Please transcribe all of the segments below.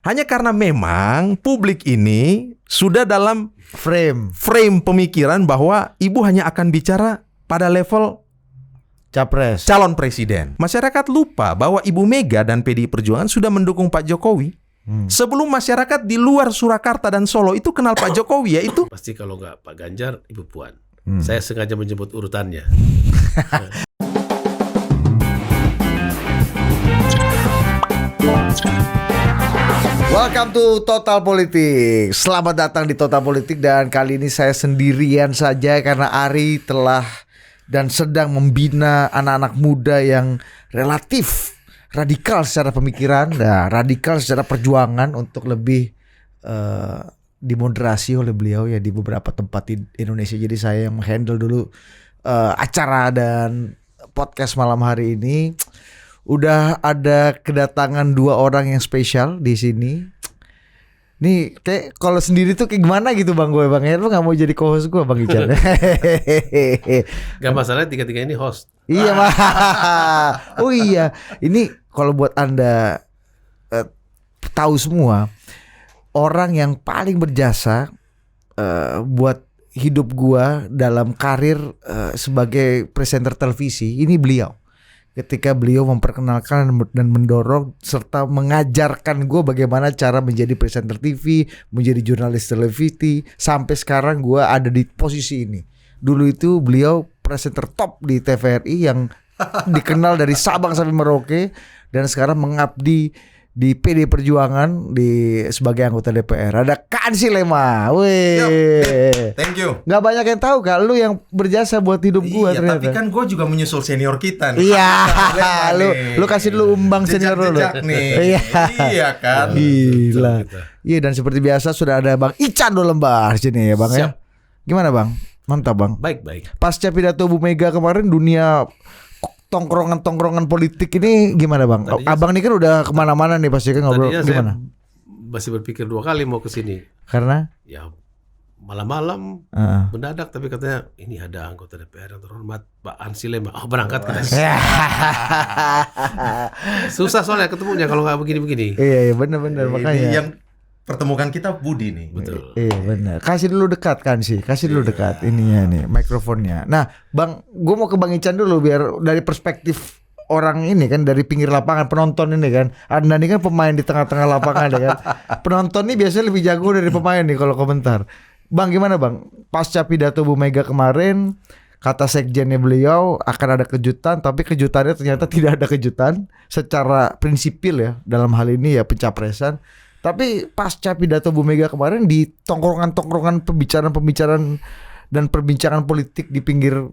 Hanya karena memang publik ini sudah dalam frame pemikiran bahwa ibu hanya akan bicara pada level Capres, calon presiden. Masyarakat lupa bahwa Ibu Mega dan PDI Perjuangan sudah mendukung Pak Jokowi. Sebelum masyarakat di luar Surakarta dan Solo itu kenal Pak Jokowi, yaitu pasti kalau nggak Pak Ganjar, Ibu Puan. Saya sengaja menyebut urutannya. welcome to Total Politik. Selamat datang di Total Politik, dan kali ini saya sendirian saja karena Ari telah dan sedang membina anak-anak muda yang relatif radikal secara pemikiran, radikal secara perjuangan untuk lebih dimoderasi oleh beliau ya di beberapa tempat di Indonesia. Jadi saya yang menghandle dulu acara dan podcast malam hari ini. Udah ada kedatangan dua orang yang spesial di sini. Nih kayak kalau sendiri tuh kayak gimana gitu bang gue bang, lu nggak mau jadi co-host gue bang Ican? Gak masalah, tiga-tiga ini host. Iya mah. Oh iya, ini kalau buat anda tahu semua, orang yang paling berjasa buat hidup gua dalam karir sebagai presenter televisi ini beliau. Ketika beliau memperkenalkan dan mendorong serta mengajarkan gue bagaimana cara menjadi presenter TV, menjadi jurnalis televisi, sampai sekarang gue ada di posisi ini. Dulu itu beliau presenter top di TVRI yang dikenal dari Sabang sampai Merauke, dan sekarang mengabdi di PD Perjuangan sebagai anggota DPR. Ada Kansi Lema. Weh. thank you. Gak banyak yang tahu Kak, lu yang berjasa buat hidup gua ternyata. Tapi kan gua juga menyusul senior kita nih. Iya. lu kasih dulu umbang senior lu. Nih. Iya kan. Gila. Iya, dan seperti biasa sudah ada Bang Ican do Lembar sini ya Bang. Siap. Ya. Gimana Bang? Mantap Bang. Baik. Pasca pidato Bu Mega kemarin, dunia tongkrongan politik ini gimana Bang? Tadinya Abang ini kan udah kemana-mana nih pasti kan ngobrol. Tadinya Gimana? saya masih berpikir 2 kali mau ke sini. Karena Ya malam-malam mendadak, tapi katanya ini ada anggota DPR yang terhormat Pak Ansi Lema. Oh, berangkat kita. Susah soalnya ketemunya kalau nggak begini-begini. Iya benar-benar makanya. Ini yang pertemukan kita Budi nih. Betul. Iya benar. Kasih dulu dekat kan sih. Kasih dulu dekat ininya nih, mikrofonnya. Nah, Bang, gue mau ke Bang Ican dulu biar dari perspektif orang ini kan, dari pinggir lapangan, penonton ini kan. Anda ini kan pemain di tengah-tengah lapangan ya kan. Penonton ini biasanya lebih jago dari pemain nih kalau komentar. Bang, gimana Bang? Pasca pidato Bu Mega kemarin, kata sekjennya beliau akan ada kejutan, tapi kejutannya ternyata tidak ada kejutan secara prinsipil ya dalam hal ini ya pencapresan. Tapi pasca pidato Bu Mega kemarin di tongkrongan-tongkrongan pembicaraan dan perbincangan politik di pinggir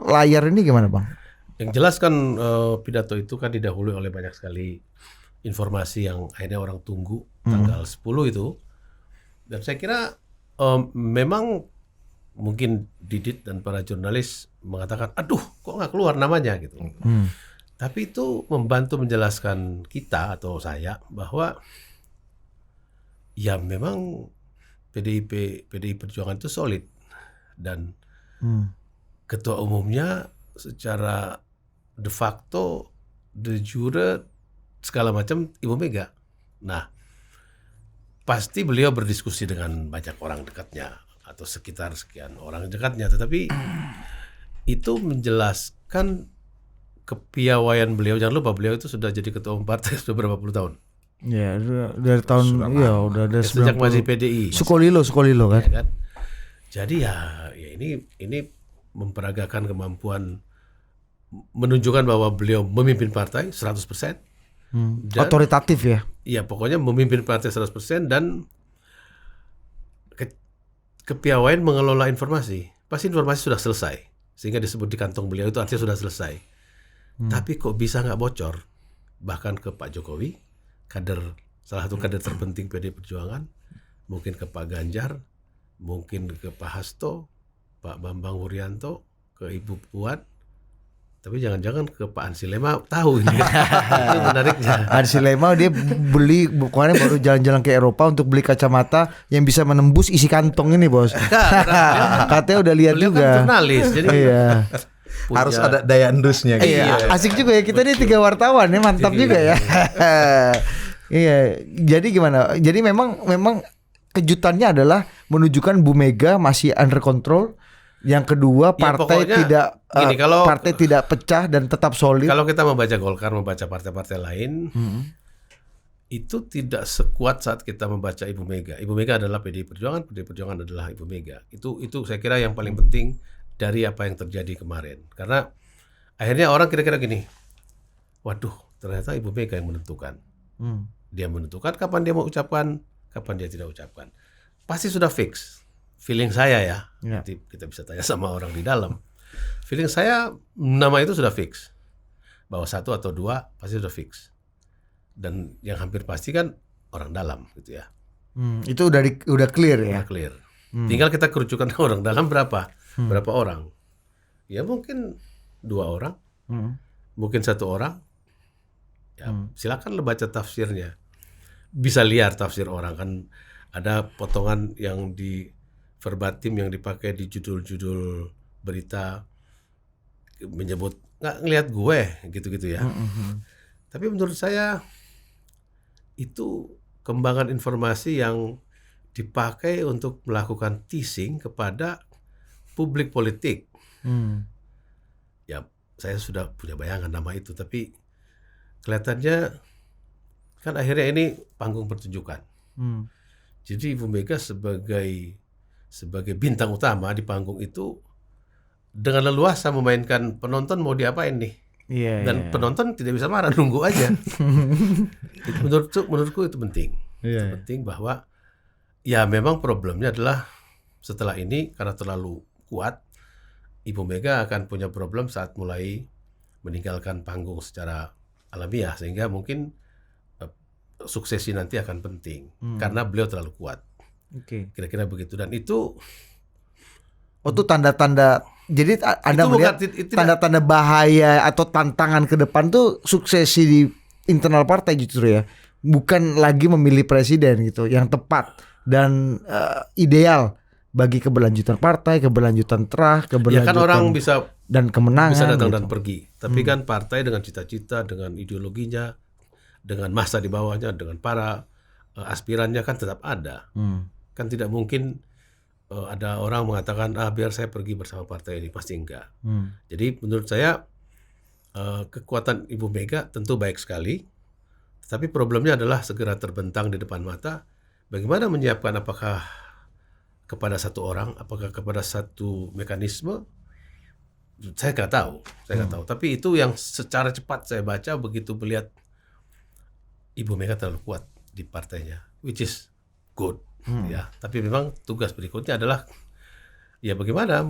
layar ini gimana Bang? Yang jelas kan pidato itu kan didahului oleh banyak sekali informasi yang akhirnya orang tunggu tanggal 10 itu. Dan saya kira memang mungkin Didit dan para jurnalis mengatakan, aduh kok nggak keluar namanya gitu. Tapi itu membantu menjelaskan kita atau saya bahwa ya memang PDI Perjuangan itu solid, dan ketua umumnya secara de facto, de jure, segala macam Ibu Mega. Nah, pasti beliau berdiskusi dengan banyak orang dekatnya atau sekitar sekian orang dekatnya, tetapi itu menjelaskan kepiawaian beliau. Jangan lupa beliau itu sudah jadi ketua umum partai sudah berapa puluh tahun. Ya, dari tahun udah ada sejak masih PDI. Sukolilo kan. Ya kan? Jadi ya ini memperagakan kemampuan, menunjukkan bahwa beliau memimpin partai 100%. Dan, otoritatif ya. Iya, pokoknya memimpin partai 100% dan kepiawaian mengelola informasi. Pasti informasi sudah selesai, sehingga disebut di kantong beliau itu artinya sudah selesai. Tapi kok bisa nggak bocor? Bahkan ke Pak Jokowi, salah satu kader terpenting PD Perjuangan, mungkin ke Pak Ganjar, mungkin ke Pak Hasto, Pak Bambang Wuryanto, ke Ibu Puan, tapi jangan-jangan ke Pak Ansi Lema tahu ini. Itu menariknya. Ansi Lema dia beli, kemarin baru jalan-jalan ke Eropa untuk beli kacamata yang bisa menembus isi kantong ini bos. Katanya udah lihat beliau juga. Kan jurnalis, jadi harus ada daya endusnya gitu. Iya, asik juga ya kita nih 3 wartawan ya, mantap juga ya. Iya, jadi gimana? Jadi memang kejutannya adalah menunjukkan Bu Mega masih under control. Yang kedua, Ya, partai pokoknya tidak gini, partai tidak pecah dan tetap solid. Kalau kita membaca Golkar, membaca partai-partai lain, itu tidak sekuat saat kita membaca Ibu Mega. Ibu Mega adalah PDI Perjuangan adalah Ibu Mega. Itu saya kira yang paling penting dari apa yang terjadi kemarin. Karena akhirnya orang kira-kira gini, waduh, ternyata Ibu Mega yang menentukan. Dia menentukan kapan dia mau ucapkan, kapan dia tidak ucapkan. Pasti sudah fix. Feeling saya ya, nanti kita bisa tanya sama orang di dalam. Feeling saya nama itu sudah fix. Bahwa 1 atau 2 pasti sudah fix. Dan yang hampir pasti kan orang dalam gitu ya. Itu udah clear ya. Udah clear. Tinggal kita kerucukan orang dalam berapa? Berapa orang? Ya mungkin 2 orang. Mungkin 1 orang. Ya, silakan baca tafsirnya. Bisa liar tafsir orang kan, ada potongan yang di verbatim yang dipakai di judul-judul berita menyebut nggak ngelihat gue gitu-gitu ya. Tapi menurut saya itu kembangan informasi yang dipakai untuk melakukan teasing kepada publik politik. Ya, saya sudah punya bayangan nama itu, tapi kelihatannya kan akhirnya ini panggung pertunjukan. Jadi Ibu Mega sebagai bintang utama di panggung itu dengan leluasa memainkan penonton mau diapain nih. Dan penonton tidak bisa marah, nunggu aja. Menurutku itu penting. Itu penting bahwa ya memang problemnya adalah setelah ini karena terlalu kuat, Ibu Mega akan punya problem saat mulai meninggalkan panggung secara alamiah, sehingga mungkin suksesi nanti akan penting karena beliau terlalu kuat. Kira-kira begitu, dan itu itu tanda-tanda. Jadi Anda melihat tanda-tanda bahaya atau tantangan ke depan tuh suksesi di internal partai justru ya, bukan lagi memilih presiden gitu yang tepat dan ideal bagi keberlanjutan partai, keberlanjutan keberlanjutan. Ya kan orang bisa dan kemenangan bisa datang gitu. dan pergi, tapi kan partai dengan cita-cita, dengan ideologinya, dengan masa di bawahnya, dengan para aspirannya kan tetap ada. Kan tidak mungkin ada orang mengatakan biar saya pergi bersama partai ini, pasti enggak. Jadi menurut saya kekuatan Ibu Mega tentu baik sekali, tapi problemnya adalah segera terbentang di depan mata. Bagaimana menyiapkan, apakah kepada satu orang, apakah kepada satu mekanisme? Saya nggak tahu, Tapi itu yang secara cepat saya baca begitu melihat Ibu Mega terlalu kuat di partainya, which is good. Ya, tapi memang tugas berikutnya adalah ya bagaimana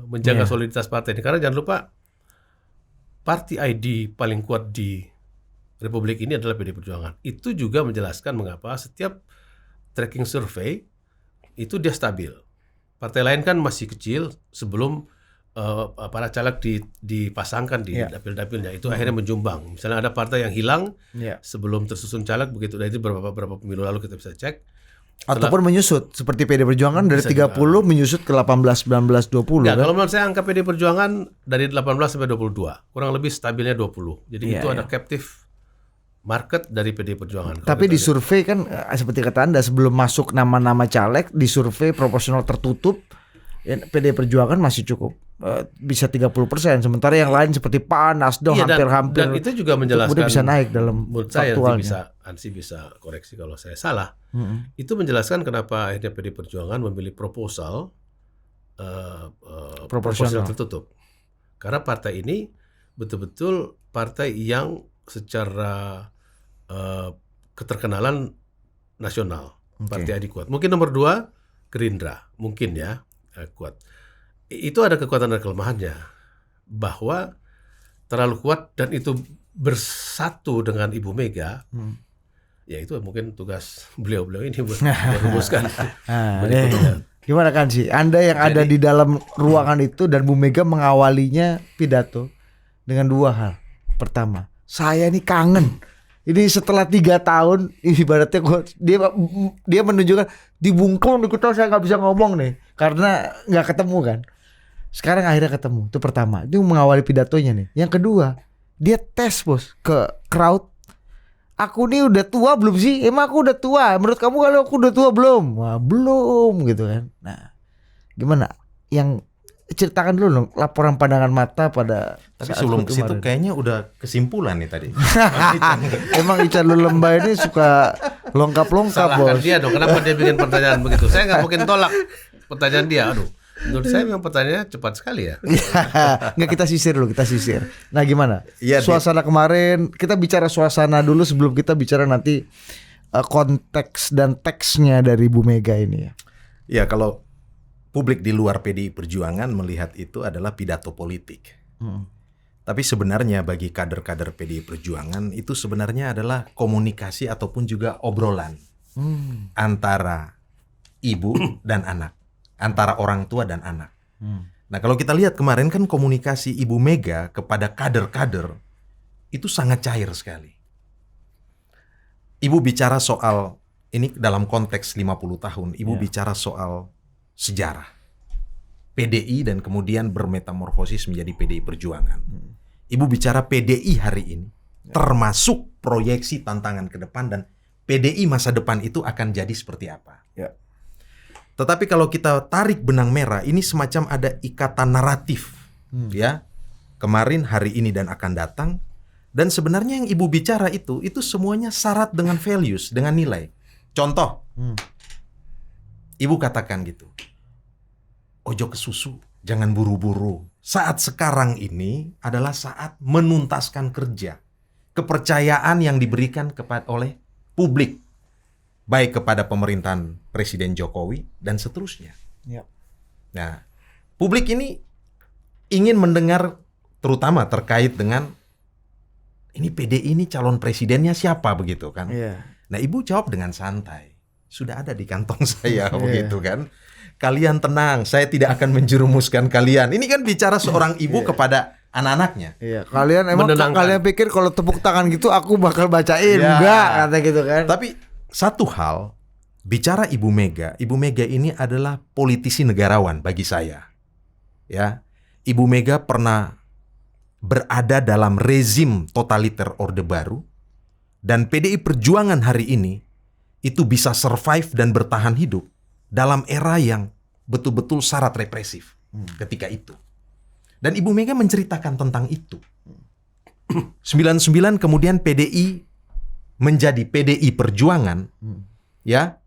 menjaga soliditas partai ini, karena jangan lupa party ID paling kuat di Republik ini adalah PDI Perjuangan. Itu juga menjelaskan mengapa setiap tracking survei itu dia stabil. Partai lain kan masih kecil sebelum para caleg dipasangkan di dapil-dapilnya, itu akhirnya menjumbang. Misalnya ada partai yang hilang sebelum tersusun caleg, begitu dari itu berapa pemilu lalu kita bisa cek. Ataupun menyusut seperti PD Perjuangan dari 30 juga menyusut ke 18, 19, 20. Ya, kan? Kalau menurut saya angka PD Perjuangan dari 18 sampai 22, kurang lebih stabilnya 20. Jadi itu ada captive market dari PD Perjuangan. Tapi di survei kan seperti kata Anda, sebelum masuk nama-nama caleg di survei proporsional tertutup, PD Perjuangan masih cukup bisa 30%, sementara yang lain seperti PAN, Nasdem hampir-hampir. Dan itu juga menjelaskan, bisa naik dalam menurut saya faktualnya. Nanti bisa koreksi kalau saya salah. Itu menjelaskan kenapa akhirnya PD Perjuangan memilih proposal proporsional tertutup. Karena partai ini betul-betul partai yang secara keterkenalan nasional, partai ID kuat. Mungkin nomor 2 Gerindra, mungkin ya kuat. Itu ada kekuatan dan kelemahannya, bahwa terlalu kuat dan itu bersatu dengan Ibu Mega. Ya itu mungkin tugas beliau ini buat merumuskan. Gimana kan sih Anda yang ada di dalam ruangan itu dan Bu Mega mengawalinya pidato dengan 2 hal. Pertama, saya ini kangen. Ini setelah 3 tahun, ibaratnya dia menunjukkan dibungkung di kota, saya nggak bisa ngomong nih karena nggak ketemu kan. Sekarang akhirnya ketemu. Itu pertama. Itu mengawali pidatonya nih. Yang kedua, dia tes bos ke crowd. aku nih udah tua belum sih? Emang aku udah tua? Menurut kamu kalau aku udah tua belum? Wah, belum gitu kan. Nah, gimana? Yang ceritakan dulu dong laporan pandangan mata pada Tapi saat sebelum ke situ kemarin. kayaknya udah kesimpulan nih tadi. Emang Ican Lulemba ini suka longkap-longkap, Salahkan bos. dia dong. Kenapa dia bikin pertanyaan begitu? Saya nggak mungkin tolak pertanyaan dia. Aduh, menurut saya memang pertanyaannya cepat sekali ya. Nggak, kita sisir dulu, kita sisir. Nah, gimana? Iya, Suasana kemarin, kita bicara suasana dulu sebelum kita bicara nanti konteks dan teksnya dari Bu Mega ini ya. Ya, kalau publik di luar PDI Perjuangan melihat itu adalah pidato politik. Tapi sebenarnya bagi kader-kader PDI Perjuangan itu sebenarnya adalah komunikasi ataupun juga obrolan antara ibu dan anak, antara orang tua dan anak. Nah, kalau kita lihat kemarin kan komunikasi Ibu Mega kepada kader-kader itu sangat cair sekali. Ibu bicara soal, ini dalam konteks 50 tahun, Ibu bicara soal sejarah PDI dan kemudian bermetamorfosis menjadi PDI Perjuangan. Ibu bicara PDI hari ini, termasuk proyeksi tantangan ke depan dan PDI masa depan itu akan jadi seperti apa. Ya. Tetapi kalau kita tarik benang merah, ini semacam ada ikatan naratif, ya. Kemarin, hari ini dan akan datang. Dan sebenarnya yang Ibu bicara itu semuanya syarat dengan values, dengan nilai. Contoh, Ibu katakan gitu, ojo ke susu, jangan buru-buru. Saat sekarang ini adalah saat menuntaskan kerja. Kepercayaan yang diberikan oleh publik. Baik kepada pemerintahan Presiden Jokowi dan seterusnya. Ya. Nah, publik ini ingin mendengar terutama terkait dengan ini PDI ini calon presidennya siapa begitu kan. Iya. Nah, Ibu jawab dengan santai. Sudah ada di kantong saya begitu kan. Kalian tenang, saya tidak akan menjerumuskan kalian. Ini kan bicara seorang ibu kepada anak-anaknya. Iya, kalian emang Menenangkan. kalian pikir kalau tepuk tangan gitu aku bakal bacain? Ya. Enggak, kata gitu kan. Tapi satu hal, bicara Ibu Mega ini adalah politisi negarawan bagi saya. Ya, Ibu Mega pernah berada dalam rezim totaliter Orde Baru dan PDI Perjuangan hari ini itu bisa survive dan bertahan hidup dalam era yang betul-betul syarat represif ketika itu. Dan Ibu Mega menceritakan tentang itu. 99 kemudian PDI menjadi PDI Perjuangan. Ya.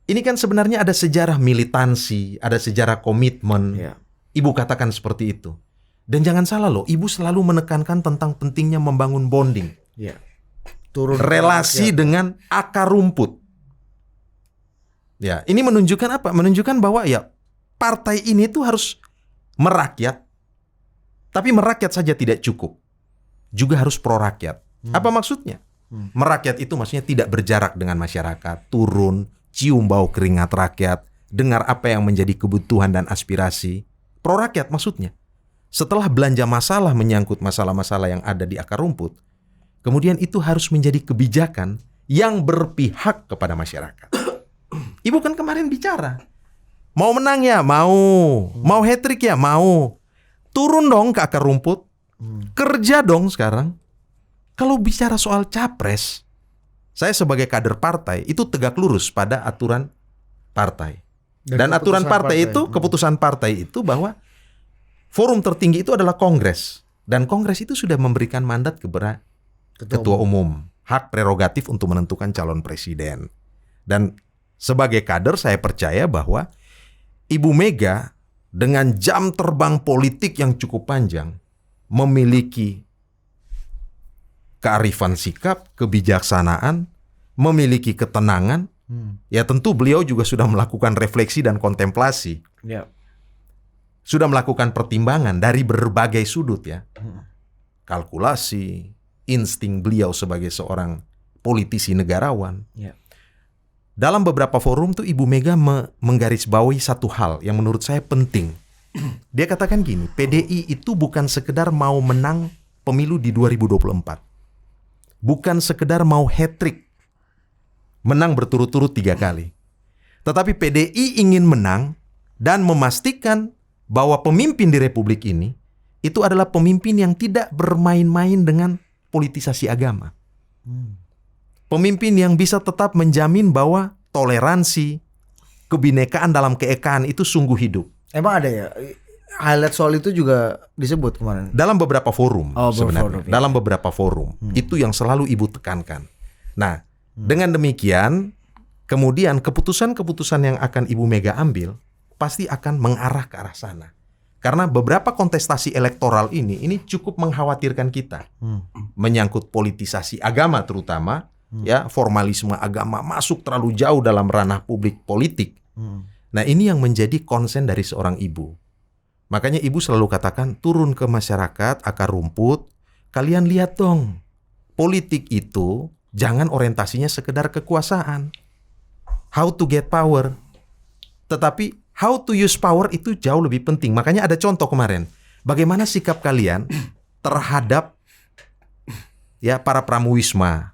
Ini kan sebenarnya ada sejarah militansi, ada sejarah komitmen. Ya. Ibu katakan seperti itu. Dan jangan salah loh, Ibu selalu menekankan tentang pentingnya membangun bonding. Iya. Turun Relasi dengan akar rumput. Ya, ini menunjukkan apa? Menunjukkan bahwa ya partai ini tuh harus merakyat. Tapi merakyat saja tidak cukup. Juga harus pro-rakyat. Apa maksudnya? Merakyat itu maksudnya tidak berjarak dengan masyarakat, turun, cium bau keringat rakyat, dengar apa yang menjadi kebutuhan dan aspirasi. Pro-rakyat maksudnya. Setelah belanja masalah menyangkut masalah-masalah yang ada di akar rumput, kemudian itu harus menjadi kebijakan yang berpihak kepada masyarakat. Ibu kan kemarin bicara, mau menang ya, mau hat-trick ya, mau. Turun dong ke akar rumput, kerja dong sekarang. Kalau bicara soal capres, saya sebagai kader partai itu tegak lurus pada aturan partai. Dan aturan partai itu, keputusan partai itu bahwa forum tertinggi itu adalah Kongres. Dan Kongres itu sudah memberikan mandat kepada Ketua Umum. Hak prerogatif untuk menentukan calon presiden. Dan sebagai kader saya percaya bahwa Ibu Mega dengan jam terbang politik yang cukup panjang memiliki kearifan sikap, kebijaksanaan, memiliki ketenangan. Ya tentu beliau juga sudah melakukan refleksi dan kontemplasi. Ya. Sudah melakukan pertimbangan dari berbagai sudut ya. Kalkulasi, insting beliau sebagai seorang politisi negarawan. Ya. Dalam beberapa forum tuh Ibu Mega menggarisbawahi satu hal yang menurut saya penting. Dia katakan gini, PDI itu bukan sekedar mau menang pemilu di 2024. Bukan sekedar mau hat-trick, menang berturut-turut 3 kali. Tetapi PDI ingin menang dan memastikan bahwa pemimpin di Republik ini itu adalah pemimpin yang tidak bermain-main dengan politisasi agama. Pemimpin yang bisa tetap menjamin bahwa toleransi, kebinekaan dalam keekaan itu sungguh hidup. Emang ada ya highlight soal itu juga disebut kemarin. Dalam beberapa forum sebenarnya. Forum, ya. Dalam beberapa forum. Itu yang selalu Ibu tekankan. Nah, dengan demikian kemudian keputusan-keputusan yang akan Ibu Mega ambil pasti akan mengarah ke arah sana. Karena beberapa kontestasi elektoral ini cukup mengkhawatirkan kita. Menyangkut politisasi agama terutama, ya, formalisme agama masuk terlalu jauh dalam ranah publik politik. Nah, ini yang menjadi konsen dari seorang ibu. Makanya ibu selalu katakan, turun ke masyarakat, akar rumput, kalian lihat dong, politik itu jangan orientasinya sekedar kekuasaan. How to get power. Tetapi how to use power itu jauh lebih penting. Makanya ada contoh kemarin. Bagaimana sikap kalian terhadap ya para pramuwisma,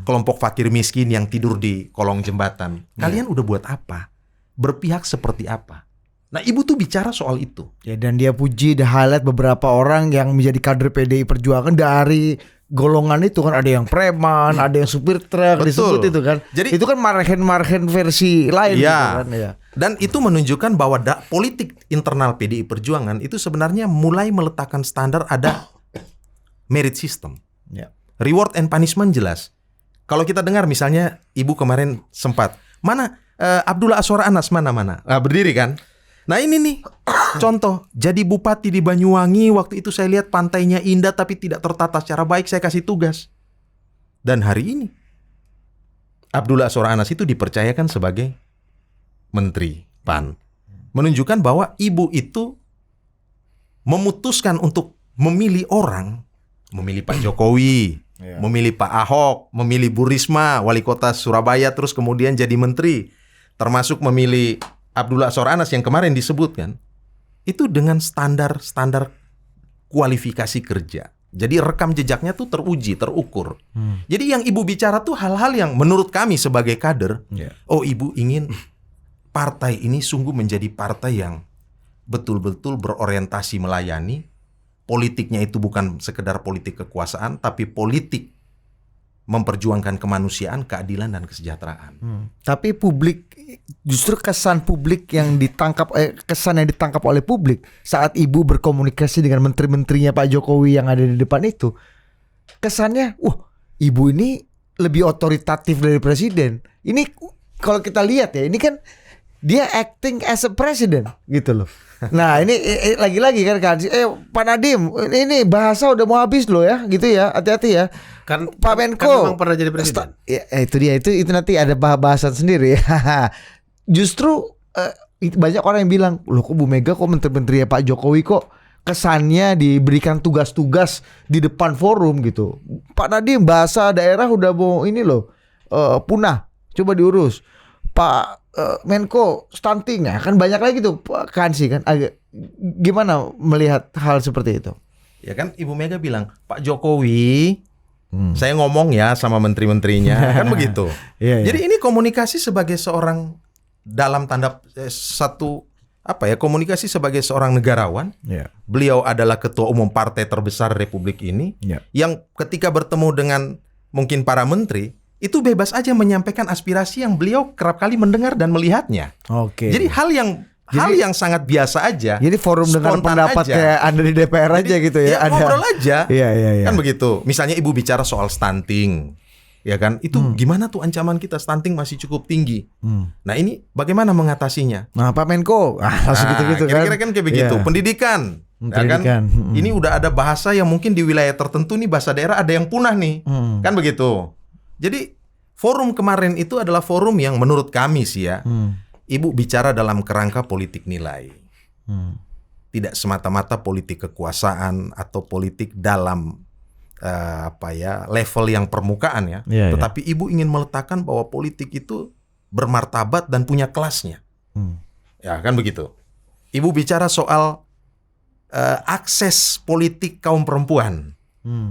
kelompok fakir miskin yang tidur di kolong jembatan. Kalian udah buat apa? Berpihak seperti apa? Nah, ibu tuh bicara soal itu. Ya, dan dia puji, dia highlight beberapa orang yang menjadi kader PDI Perjuangan dari golongan itu kan, ada yang preman, ada yang supir truk, disebut itu kan. Jadi itu kan marhen versi lain ya, gitu kan ya. Dan itu menunjukkan bahwa politik internal PDI Perjuangan itu sebenarnya mulai meletakkan standar ada merit system. Ya. Reward and punishment jelas. Kalau kita dengar misalnya ibu kemarin sempat, mana Abdullah Azwar Anas mana? Berdiri kan? Nah ini nih contoh, jadi bupati di Banyuwangi, waktu itu saya lihat pantainya indah tapi tidak tertata secara baik, saya kasih tugas. Dan hari ini Abdullah Azwar Anas itu dipercayakan sebagai Menteri PAN. Menunjukkan bahwa ibu itu memutuskan untuk memilih orang, memilih Pak Jokowi, memilih Pak Ahok, memilih Bu Risma, wali kota Surabaya, terus kemudian jadi menteri, termasuk memilih Abdullah Azwar Anas yang kemarin disebutkan, itu dengan standar kualifikasi kerja. Jadi rekam jejaknya tuh teruji, terukur. Jadi yang ibu bicara tuh hal-hal yang menurut kami sebagai kader, oh ibu ingin partai ini sungguh menjadi partai yang betul-betul berorientasi melayani. Politiknya itu bukan sekedar politik kekuasaan, tapi politik memperjuangkan kemanusiaan, keadilan, dan kesejahteraan. Tapi publik, justru kesan yang ditangkap oleh publik saat ibu berkomunikasi dengan menteri-menterinya Pak Jokowi yang ada di depan itu, kesannya, ibu ini lebih otoritatif dari presiden. Ini kalau kita lihat ya, ini kan dia acting as a president gitu loh. Nah ini lagi-lagi kan Pak Nadiem, ini bahasa udah mau habis loh ya, gitu ya, hati-hati ya. Kan Pak Menko kan memang pernah jadi presiden. Itu dia, itu nanti ada bahasan sendiri. Justru banyak orang yang bilang, loh kok Bu Mega, kok menteri-menteri Pak Jokowi kok kesannya diberikan tugas-tugas di depan forum gitu. Pak Nadiem bahasa daerah udah mau ini loh, punah, coba diurus. Pak Menko stunting, ya kan banyak lagi tuh kan sih kan. Gimana melihat hal seperti itu? Ya kan Ibu Mega bilang, Pak Jokowi, saya ngomong ya sama menteri-menterinya, kan begitu. Jadi ini komunikasi sebagai seorang dalam tanda komunikasi sebagai seorang negarawan. Beliau adalah ketua umum partai terbesar Republik ini, yang ketika bertemu dengan mungkin para menteri, itu bebas aja menyampaikan aspirasi yang beliau kerap kali mendengar dan melihatnya. Jadi hal yang sangat biasa aja. Jadi forum dengan pendapat aja. Kayak Anda di DPR aja gitu ya. Ada ngobrol aja. Iya. Kan begitu. Misalnya ibu bicara soal stunting. Ya kan? Itu gimana tuh ancaman kita, stunting masih cukup tinggi. Nah, ini bagaimana mengatasinya? Nah, Pak Menko, langsung gitu-gitu kan. Kira-kira kan kayak begitu. Pendidikan. Ya kan? Ini udah ada bahasa yang mungkin di wilayah tertentu nih, bahasa daerah ada yang punah nih. Kan begitu. Jadi forum kemarin itu adalah forum yang menurut kami sih ya, ibu bicara dalam kerangka politik nilai. Tidak semata-mata politik kekuasaan atau politik dalam level yang permukaan ya. Tetapi ibu ingin meletakkan bahwa politik itu bermartabat dan punya kelasnya. Ya kan begitu. Ibu bicara soal akses politik kaum perempuan.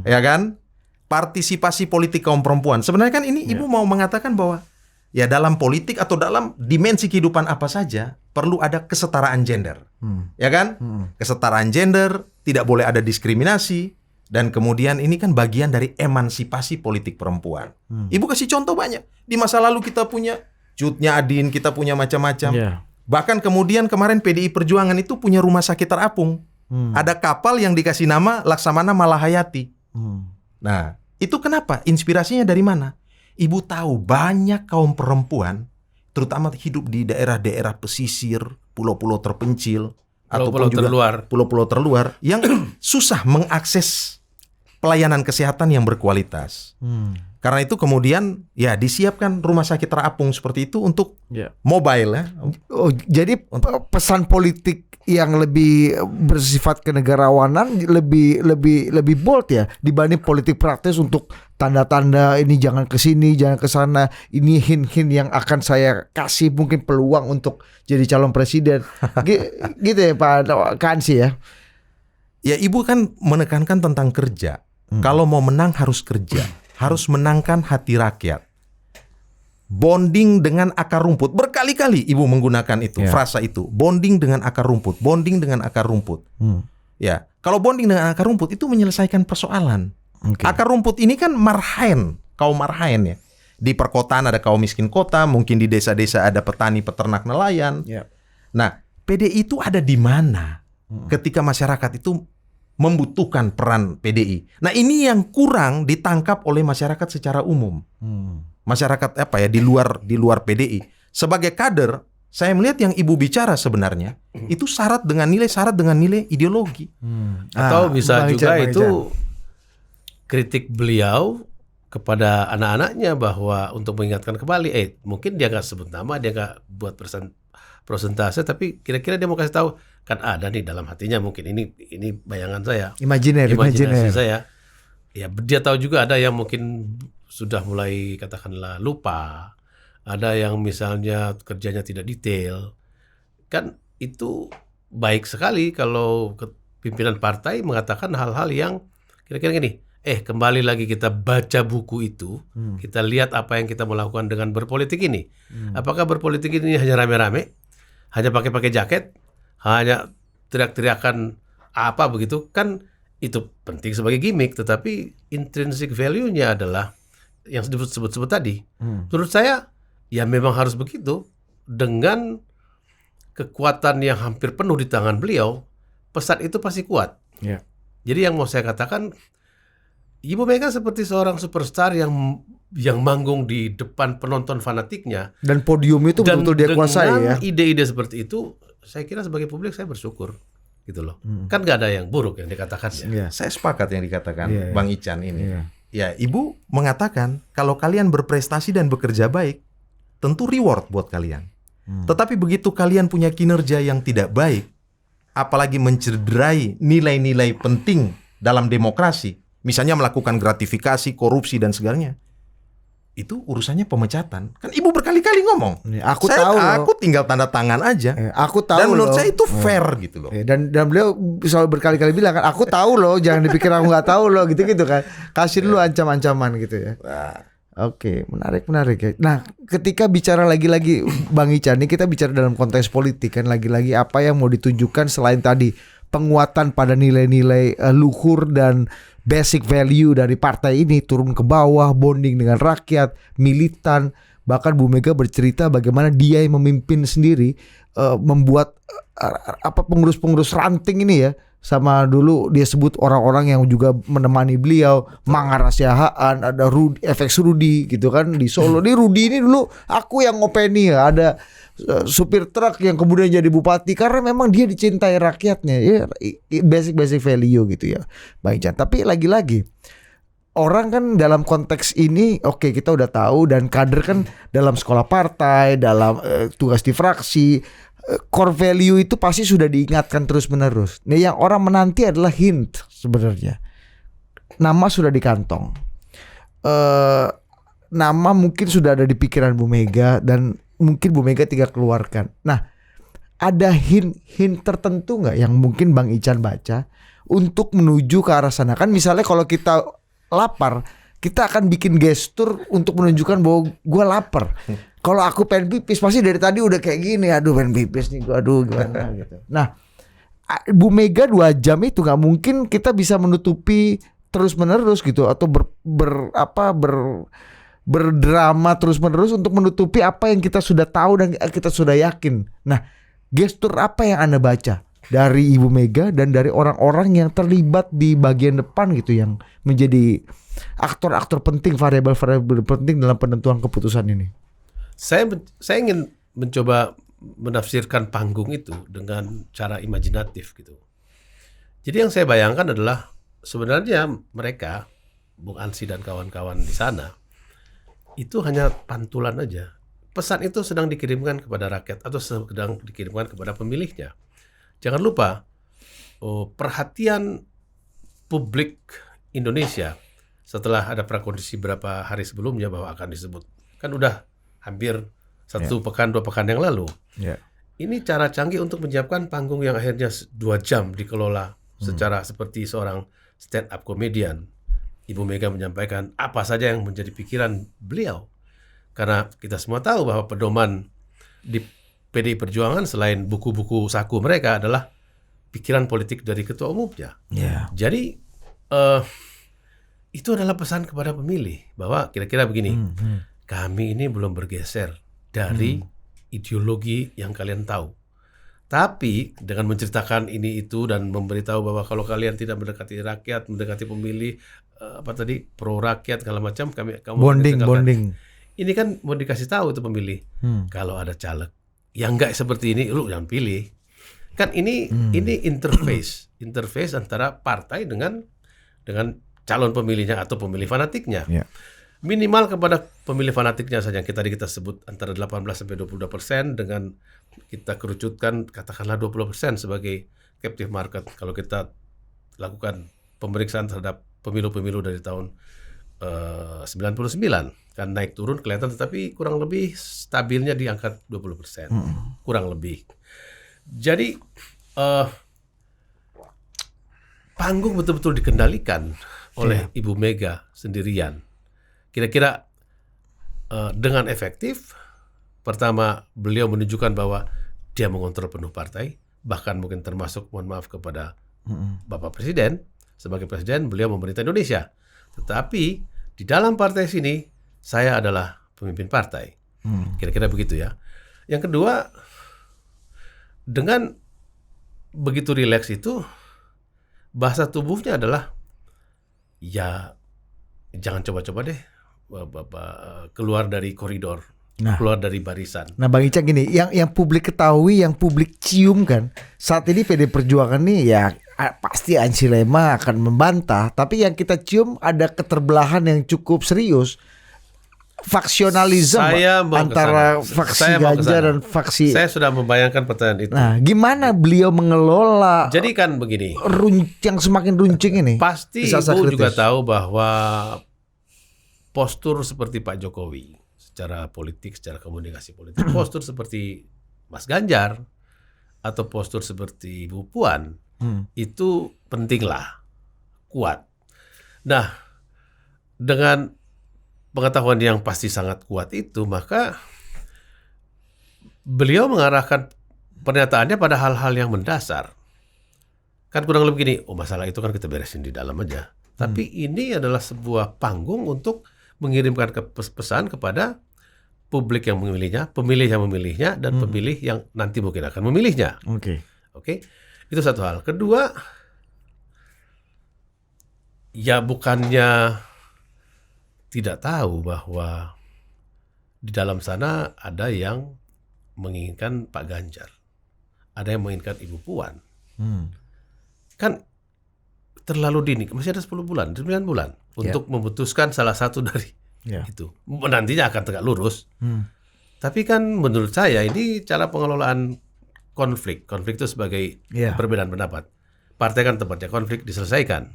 Ya kan? Partisipasi politik kaum perempuan. Sebenarnya kan ini ibu mau mengatakan bahwa ya dalam politik atau dalam dimensi kehidupan apa saja perlu ada kesetaraan gender. Ya kan? Kesetaraan gender, tidak boleh ada diskriminasi. Dan kemudian ini kan bagian dari emansipasi politik perempuan. Ibu kasih contoh banyak. Di masa lalu kita punya Cut Nyadin, kita punya macam-macam. Iya. Bahkan kemudian kemarin PDI Perjuangan itu punya rumah sakit terapung. Ada kapal yang dikasih nama Laksamana Malahayati. Nah, itu kenapa? Inspirasinya dari mana? Ibu tahu banyak kaum perempuan, terutama hidup di daerah-daerah pesisir, pulau-pulau terpencil, ataupun juga pulau-pulau terluar yang susah mengakses pelayanan kesehatan yang berkualitas. Karena itu kemudian ya disiapkan rumah sakit terapung seperti itu untuk mobile ya. Oh, jadi pesan politik yang lebih bersifat kenegarawanan lebih bold ya dibanding politik praktis untuk tanda-tanda ini jangan ke sini, jangan ke sana, ini hint-hint yang akan saya kasih mungkin peluang untuk jadi calon presiden. Gitu ya Pak Kansi ya. Ya Ibu kan menekankan tentang kerja. Kalau mau menang harus kerja, harus menangkan hati rakyat. Bonding dengan akar rumput. Berkali-kali Ibu menggunakan itu, frasa itu. Bonding dengan akar rumput, bonding dengan akar rumput. Ya, kalau bonding dengan akar rumput itu menyelesaikan persoalan. Akar rumput ini kan marhaen, kaum marhaen ya. Di perkotaan ada kaum miskin kota, mungkin di desa-desa ada petani, peternak, nelayan. Nah, PDI itu ada di mana ketika masyarakat itu membutuhkan peran PDI. Nah, ini yang kurang ditangkap oleh masyarakat secara umum. Masyarakat apa ya di luar PDI. Sebagai kader, saya melihat yang Ibu bicara sebenarnya itu syarat dengan nilai ideologi. Atau bisa juga itu kritik beliau kepada anak-anaknya bahwa untuk mengingatkan kembali, mungkin dia nggak sebut nama, dia nggak buat persentase, tapi kira-kira dia mau kasih tahu kan ada nih dalam hatinya, mungkin ini bayangan saya, imajinasi saya. Ya dia tahu juga ada yang mungkin sudah mulai katakanlah lupa, ada yang misalnya kerjanya tidak detail. Kan itu baik sekali kalau pimpinan partai mengatakan hal-hal yang kira-kira gini, kembali lagi kita baca buku itu, kita lihat apa yang kita melakukan dengan berpolitik ini. Apakah berpolitik ini hanya rame-rame, hanya pakai jaket, hanya teriak-teriakan apa begitu, kan itu penting sebagai gimmick, tetapi intrinsic value-nya adalah yang disebut tadi. Menurut saya ya memang harus begitu. Dengan kekuatan yang hampir penuh di tangan beliau, pesan itu pasti kuat. Jadi yang mau saya katakan, Ibu Mega seperti seorang superstar yang manggung di depan penonton fanatiknya, dan podium itu betul-betul dia kuasai ya. Dengan ide-ide seperti itu, saya kira sebagai publik saya bersyukur gitu loh. Kan nggak ada yang buruk yang dikatakannya. Saya sepakat yang dikatakan Bang Ican ini. Ya, Ibu mengatakan kalau kalian berprestasi dan bekerja baik, tentu reward buat kalian. Tetapi begitu kalian punya kinerja yang tidak baik, apalagi mencederai nilai-nilai penting dalam demokrasi, misalnya melakukan gratifikasi, korupsi dan segalanya, itu urusannya pemecatan. Kan Ibu berkali-kali ngomong. Aku tinggal tanda tangan aja. Aku tahu. Dan menurut saya itu fair gitu loh. Dan beliau selalu berkali-kali bilang kan, aku tahu loh, jangan dipikir aku nggak tahu loh, gitu-gitu kan. Kasih dulu ancam-ancaman gitu ya. Oke, menarik ya. Nah, ketika bicara lagi-lagi Bang Ican, ini kita bicara dalam konteks politik kan, lagi-lagi apa yang mau ditunjukkan selain tadi penguatan pada nilai-nilai luhur dan basic value dari partai ini, turun ke bawah, bonding dengan rakyat, militan. Bahkan Bu Mega bercerita bagaimana dia yang memimpin sendiri, membuat pengurus-pengurus ranting ini ya. Sama dulu dia sebut orang-orang yang juga menemani beliau, Mangara Siahaan, ada FX Rudi gitu kan di Solo. Di Rudi ini dulu aku yang ngopeni ya, ada supir truk yang kemudian jadi bupati karena memang dia dicintai rakyatnya ya, basic value gitu ya Bang Ican. Tapi lagi-lagi orang kan dalam konteks ini oke, kita udah tahu, dan kader kan dalam sekolah partai, dalam tugas di fraksi, core value itu pasti sudah diingatkan terus-menerus. Nah, yang orang menanti adalah hint sebenarnya. Nama sudah di kantong. Nama mungkin sudah ada di pikiran Bu Mega dan mungkin Bu Mega tinggal keluarkan. Nah, ada hint tertentu nggak yang mungkin Bang Ican baca untuk menuju ke arah sana? Kan misalnya kalau kita lapar, kita akan bikin gestur untuk menunjukkan bahwa gue lapar. Kalau aku pengen pipis, pasti dari tadi udah kayak gini, aduh pengen pipis nih, aduh gimana gitu. Nah, Bu Mega 2 jam itu nggak mungkin kita bisa menutupi terus-menerus gitu atau berdrama terus-menerus untuk menutupi apa yang kita sudah tahu dan kita sudah yakin. Nah, gestur apa yang Anda baca dari Ibu Mega dan dari orang-orang yang terlibat di bagian depan gitu yang menjadi aktor-aktor penting, variabel-variabel penting dalam penentuan keputusan ini? Saya ingin mencoba menafsirkan panggung itu dengan cara imajinatif gitu. Jadi yang saya bayangkan adalah sebenarnya mereka, Bung Ansi dan kawan-kawan di sana, itu hanya pantulan aja. Pesan itu sedang dikirimkan kepada rakyat atau sedang dikirimkan kepada pemilihnya. Jangan lupa, perhatian publik Indonesia setelah ada prakondisi beberapa hari sebelumnya bahwa akan disebut. Kan udah hampir 1 pekan, 2 pekan yang lalu. Ini cara canggih untuk menyiapkan panggung yang akhirnya 2 jam dikelola secara seperti seorang stand-up comedian. Ibu Mega menyampaikan apa saja yang menjadi pikiran beliau. Karena kita semua tahu bahwa pedoman di PDI Perjuangan selain buku-buku saku mereka adalah pikiran politik dari ketua umumnya. Jadi itu adalah pesan kepada pemilih bahwa kira-kira begini, kami ini belum bergeser dari ideologi yang kalian tahu. Tapi dengan menceritakan ini itu dan memberitahu bahwa kalau kalian tidak mendekati rakyat, mendekati pemilih, pro rakyat segala macam, kamu Bonding. Ini kan mau dikasih tahu itu pemilih. Kalau ada caleg yang enggak seperti ini, lu jangan pilih. Kan ini interface antara partai dengan calon pemilihnya atau pemilih fanatiknya. Minimal kepada pemilih fanatiknya saja yang kita sebut antara 18-22% dengan kita kerucutkan katakanlah 20% sebagai captive market kalau kita lakukan pemeriksaan terhadap pemilu-pemilu dari tahun 99 kan naik turun kelihatan tetapi kurang lebih stabilnya di angka 20% kurang lebih. Jadi panggung betul-betul dikendalikan oleh Ibu Mega sendirian. Kira-kira dengan efektif. Pertama, beliau menunjukkan bahwa dia mengontrol penuh partai, bahkan mungkin termasuk, mohon maaf, kepada Bapak Presiden. Sebagai Presiden, beliau memerintah Indonesia. Tetapi di dalam partai sini, saya adalah pemimpin partai. Kira-kira begitu ya. Yang kedua, dengan begitu rileks itu, bahasa tubuhnya adalah, ya jangan coba-coba deh keluar dari koridor, keluar dari barisan. Nah, Bang Ican gini, yang publik ketahui, yang publik cium kan, saat ini PD Perjuangan nih ya pasti Ansi Lema akan membantah, tapi yang kita cium ada keterbelahan yang cukup serius. Faksionalisme antara faksi Ganjar dan faksi. Saya sudah membayangkan pertanyaan itu. Nah, gimana beliau mengelola? Jadi kan begini, yang semakin runcing ini. Pasti Ibu juga tahu bahwa postur seperti Pak Jokowi secara politik, secara komunikasi politik, postur seperti Mas Ganjar atau postur seperti Ibu Puan itu pentinglah, kuat. Nah, dengan pengetahuan yang pasti sangat kuat itu, maka beliau mengarahkan pernyataannya pada hal-hal yang mendasar. Kan kurang lebih gini, masalah itu kan kita beresin di dalam aja. Tapi ini adalah sebuah panggung untuk mengirimkan pesan kepada publik yang memilihnya, pemilih yang memilihnya, dan pemilih yang nanti mungkin akan memilihnya. Oke, itu satu hal. Kedua, ya bukannya tidak tahu bahwa di dalam sana ada yang menginginkan Pak Ganjar, ada yang menginginkan Ibu Puan. Kan terlalu dini, masih ada 10 bulan, 9 bulan untuk memutuskan salah satu dari itu. Nantinya akan tegak lurus. Tapi kan menurut saya ini cara pengelolaan konflik. Konflik itu sebagai perbedaan pendapat. Partai kan tempatnya konflik diselesaikan.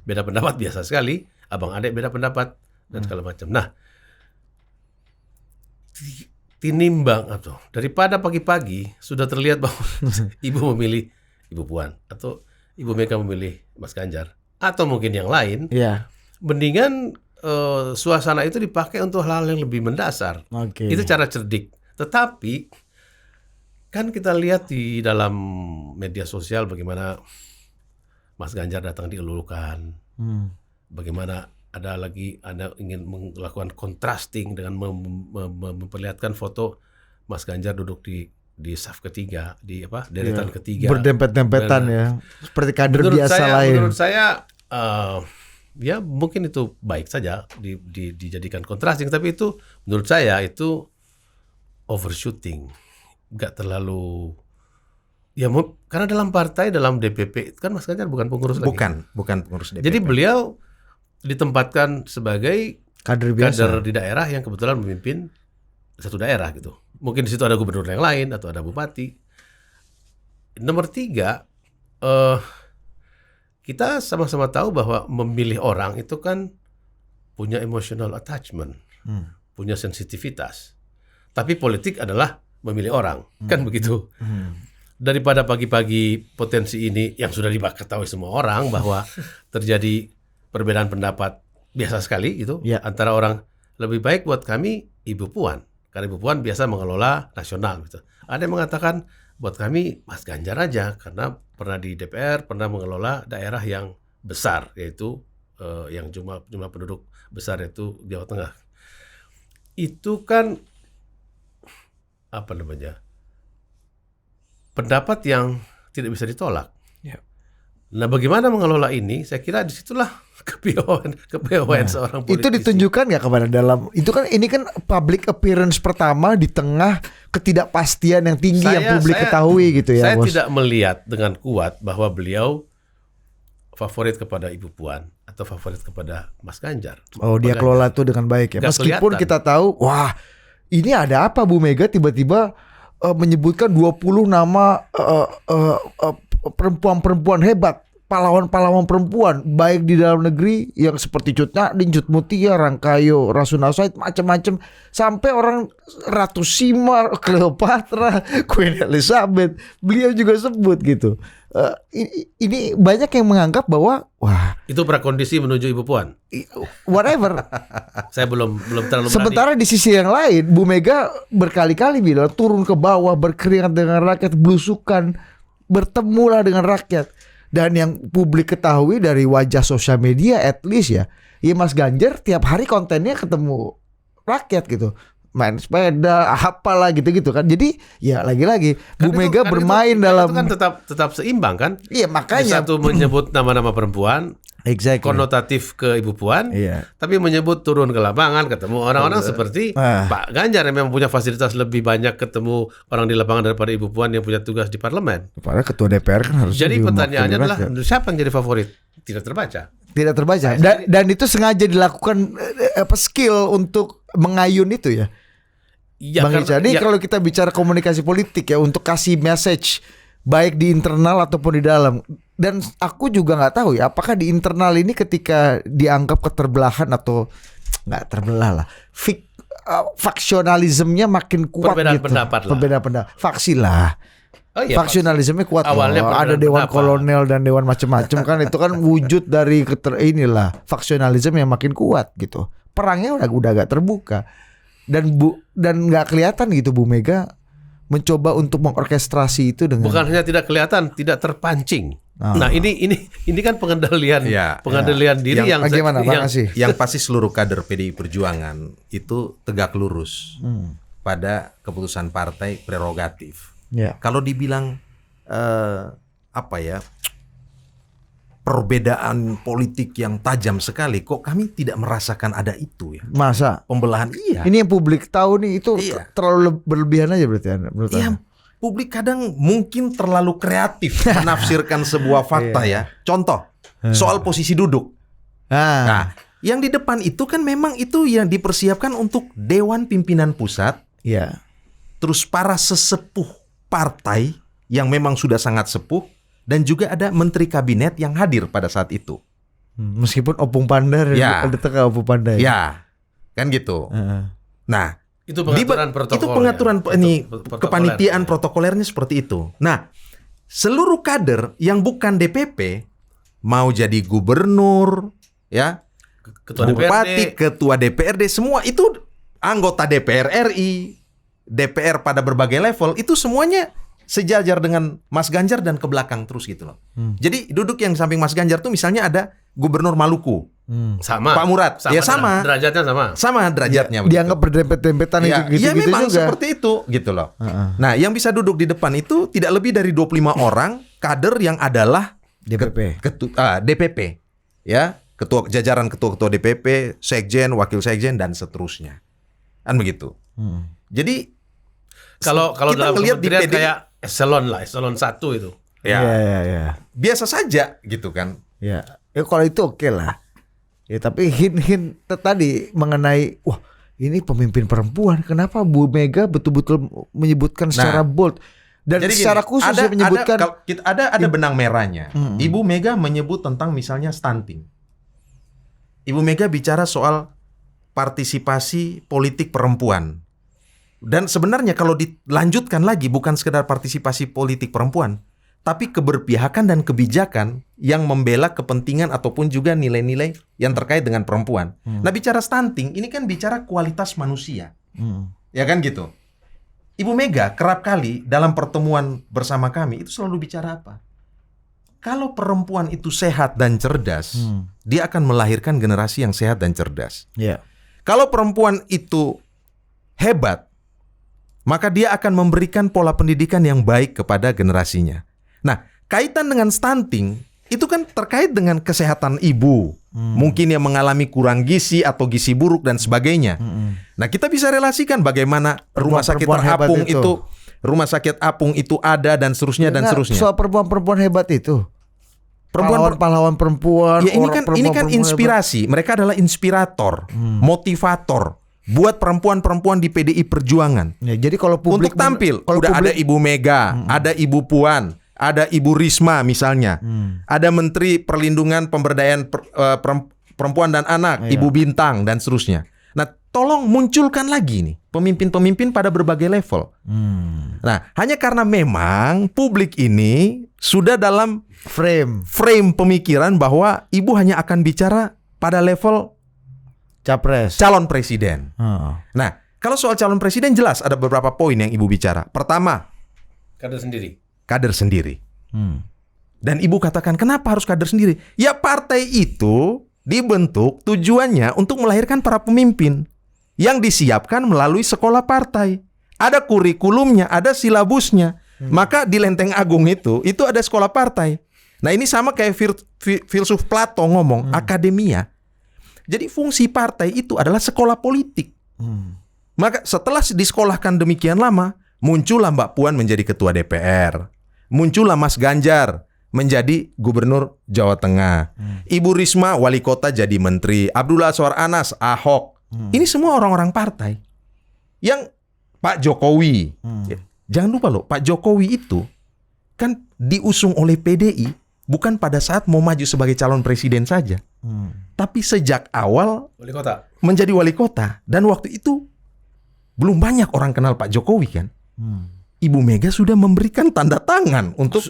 Beda pendapat biasa sekali, abang adik beda pendapat dan segala macam. Nah, tinimbang atau daripada pagi-pagi sudah terlihat bahwa Ibu memilih Ibu Puan atau Ibu Mega memilih Mas Ganjar atau mungkin yang lain, mendingan suasana itu dipakai untuk hal-hal yang lebih mendasar. Itu cara cerdik. Tetapi kan kita lihat di dalam media sosial bagaimana Mas Ganjar datang dielulukan, Bagaimana Anda ingin melakukan contrasting dengan memperlihatkan foto Mas Ganjar duduk di saf ketiga, di deretan ketiga, berdempet-dempetan ya, seperti kader biasa lain. Menurut saya ya mungkin itu baik saja dijadikan contrasting, tapi itu menurut saya itu overshooting, nggak terlalu ya, karena dalam partai, dalam DPP kan Mas Ganjar bukan pengurus lagi. Bukan pengurus DPP. Jadi beliau ditempatkan sebagai Kader biasa. kader di daerah yang kebetulan memimpin satu daerah gitu. Mungkin di situ ada gubernur yang lain atau ada bupati. Nomor 3, kita sama-sama tahu bahwa memilih orang itu kan punya emotional attachment, punya sensitivitas. Tapi politik adalah memilih orang, kan begitu. Daripada pagi-pagi potensi ini yang sudah diketahui semua orang bahwa terjadi perbedaan pendapat biasa sekali gitu antara orang, lebih baik buat kami Ibu Puan, karena Ibu Puan biasa mengelola nasional gitu. Ada yang mengatakan buat kami Mas Ganjar aja karena pernah di DPR, pernah mengelola daerah yang besar, yaitu yang jumlah penduduk besar yaitu Jawa Tengah. Itu kan pendapat yang tidak bisa ditolak. Nah, bagaimana mengelola ini? Saya kira disitulah kepiawaian seorang politisi. Itu ditunjukkan nggak kemana dalam itu kan, ini kan public appearance pertama di tengah ketidakpastian yang tinggi yang publik ketahui gitu ya. Saya Bos. tidak melihat dengan kuat bahwa beliau favorit kepada Ibu Puan atau favorit kepada Mas Ganjar. Oh, dia kelola itu dengan baik ya. Nggak Meskipun kelihatan. kita tahu, wah ini ada apa Bu Mega tiba-tiba menyebutkan 20 nama perempuan-perempuan hebat, pahlawan-pahlawan perempuan, baik di dalam negeri yang seperti Cut Nyak Ding, Cut Mutia, Rangkayo, Rasuna Said, macam-macam, sampai orang Ratu Simar, Cleopatra, Queen Elizabeth, beliau juga sebut gitu. Ini banyak yang menganggap bahwa wah Itu prakondisi menuju Ibu Puan. whatever. Saya belum terlalu berani. Sementara di sisi yang lain, Bu Mega berkali-kali bilang turun ke bawah, berkeringat dengan rakyat, belusukan, bertemulah dengan rakyat. Dan yang publik ketahui dari wajah sosial media at least ya Mas Ganjar tiap hari kontennya ketemu rakyat gitu. Main sepeda, apalah gitu-gitu kan. Jadi ya lagi-lagi Bu Mega bermain dalam itu kan tetap seimbang kan? Iya, Di makanya satu menyebut nama-nama perempuan, exactly. konotatif ke Ibu Puan, Iya. tapi menyebut turun ke lapangan ketemu orang-orang seperti Pak Ganjar yang memang punya fasilitas lebih banyak ketemu orang di lapangan daripada Ibu Puan yang punya tugas di parlemen. Padahal ketua DPR kan harus. Jadi pertanyaannya adalah siapa yang jadi favorit? Tidak terbaca. Tidak terbaca. Dan itu sengaja dilakukan skill untuk mengayun itu ya. Ya, Bang Ica, jadi ya, kalau kita bicara komunikasi politik ya untuk kasih message baik di internal ataupun di dalam. Dan aku juga nggak tahu ya apakah di internal ini ketika dianggap keterbelahan atau nggak terbelah lah, faksionalismenya makin kuat perbedaan gitu. pendapat lah. Perbedaan pendapat. Faksi lah. oh iya, Faksionalismenya kuat Awalnya loh. Ada perbedaan dewan pendapat. kolonel dan dewan macam-macam kan itu kan wujud dari inilah faksionalisme yang makin kuat gitu. Perangnya udah agak terbuka. Dan nggak kelihatan gitu Bu Mega mencoba untuk mengorkestrasi itu dengan bukan hanya tidak kelihatan, tidak terpancing. Nah, ini kan pengendalian diri yang bagaimana Bang Asih? Yang pasti seluruh kader PDI Perjuangan itu tegak lurus pada keputusan partai prerogatif. Ya. Kalau dibilang perbedaan politik yang tajam sekali, kok kami tidak merasakan ada itu ya? Masa? Pembelahan iya. Ini yang publik tahu nih itu terlalu berlebihan aja berarti menurut Iya, Anda? publik kadang mungkin terlalu kreatif menafsirkan sebuah fakta ya. Contoh, soal posisi duduk. Nah, yang di depan itu kan memang itu yang dipersiapkan untuk Dewan Pimpinan Pusat, Iya. terus para sesepuh partai yang memang sudah sangat sepuh, dan juga ada menteri kabinet yang hadir pada saat itu. Meskipun Opung Pandai Ya. ada tengah Opung Pandai. Ya, kan gitu. Nah, itu pengaturan protokol. itu pengaturan kepanitiaan protokolernya seperti itu. Nah, seluruh kader yang bukan DPP mau jadi gubernur, ya, Ketua bupati, DPRD. ketua DPRD, semua itu anggota DPR RI, DPR pada berbagai level, itu semuanya sejajar dengan Mas Ganjar dan ke belakang terus gitu loh. Jadi duduk yang samping Mas Ganjar tuh misalnya ada Gubernur Maluku. Sama. Pak Murad. Ya sama. Derajatnya sama. Sama derajatnya. begitu. Dianggap berdempet-dempetan Ya, gitu ya memang juga. seperti itu gitu loh. Nah, yang bisa duduk di depan itu tidak lebih dari 25 orang kader yang adalah DPP. DPP. Ya, jajaran ketua-ketua DPP, sekjen, wakil sekjen dan seterusnya. Kan begitu. Jadi Kalau kita dalam ngelihat di kementerian PDI kayak eselon 1 itu. ya Ya. biasa saja gitu kan. Ya, kalau itu oke lah. Ya, tapi hint tadi mengenai wah ini pemimpin perempuan, kenapa Bu Mega betul-betul menyebutkan secara bold dan Jadi secara gini, khusus dia menyebutkan ada benang merahnya. Ibu Mega menyebut tentang misalnya stunting. Ibu Mega bicara soal partisipasi politik perempuan. Dan sebenarnya kalau dilanjutkan lagi bukan sekedar partisipasi politik perempuan, tapi keberpihakan dan kebijakan yang membela kepentingan ataupun juga nilai-nilai yang terkait dengan perempuan. Nah, bicara stunting ini kan bicara kualitas manusia. Ya kan gitu. Ibu Mega kerap kali dalam pertemuan bersama kami itu selalu bicara apa? Kalau perempuan itu sehat dan cerdas, dia akan melahirkan generasi yang sehat dan cerdas. ya. Kalau perempuan itu hebat, maka dia akan memberikan pola pendidikan yang baik kepada generasinya. Nah, kaitan dengan stunting itu kan terkait dengan kesehatan ibu. Mungkin yang mengalami kurang gizi atau gizi buruk dan sebagainya. Nah, kita bisa relasikan bagaimana rumah sakit Perempuan hebat terapung itu. rumah sakit apung itu ada dan seterusnya dan Nah, seterusnya. soal perempuan-perempuan hebat itu. Perempuan Pahlawan perempuan. Ya ini kan perempuan-perempuan inspirasi. Mereka adalah inspirator, motivator buat perempuan-perempuan di PDI Perjuangan. hebat. Ya, jadi kalau publik Untuk tampil, kalau udah ada publik- Ibu Mega, ada Ibu Puan, ada Ibu Risma misalnya, ada Menteri Perlindungan Pemberdayaan Perempuan dan Anak, Iya. Ibu Bintang dan seterusnya. Nah, tolong munculkan lagi nih pemimpin-pemimpin pada berbagai level. Nah, hanya karena memang publik ini sudah dalam frame frame pemikiran bahwa ibu hanya akan bicara pada level capres. calon presiden. Oh. Nah, kalau soal calon presiden jelas ada beberapa poin yang ibu bicara. Pertama, Kader sendiri. kader sendiri. Dan ibu katakan kenapa harus kader sendiri? Ya partai itu dibentuk tujuannya untuk melahirkan para pemimpin yang disiapkan melalui sekolah partai. Ada kurikulumnya, ada silabusnya. Maka di Lenteng Agung itu ada sekolah partai. Nah, ini sama kayak filsuf Plato ngomong, akademia. Jadi fungsi partai itu adalah sekolah politik. Maka setelah disekolahkan demikian lama, muncullah Mbak Puan menjadi ketua DPR. Muncullah Mas Ganjar menjadi gubernur Jawa Tengah. Ibu Risma wali kota jadi menteri. Abdullah Azwar Anas, Ahok. Ini semua orang-orang partai. Yang Pak Jokowi. Jangan lupa loh, Pak Jokowi itu kan diusung oleh PDI bukan pada saat mau maju sebagai calon presiden saja. Tapi sejak awal Wali kota. menjadi wali kota. Dan waktu itu belum banyak orang kenal Pak Jokowi kan. Ibu Mega sudah memberikan tanda tangan untuk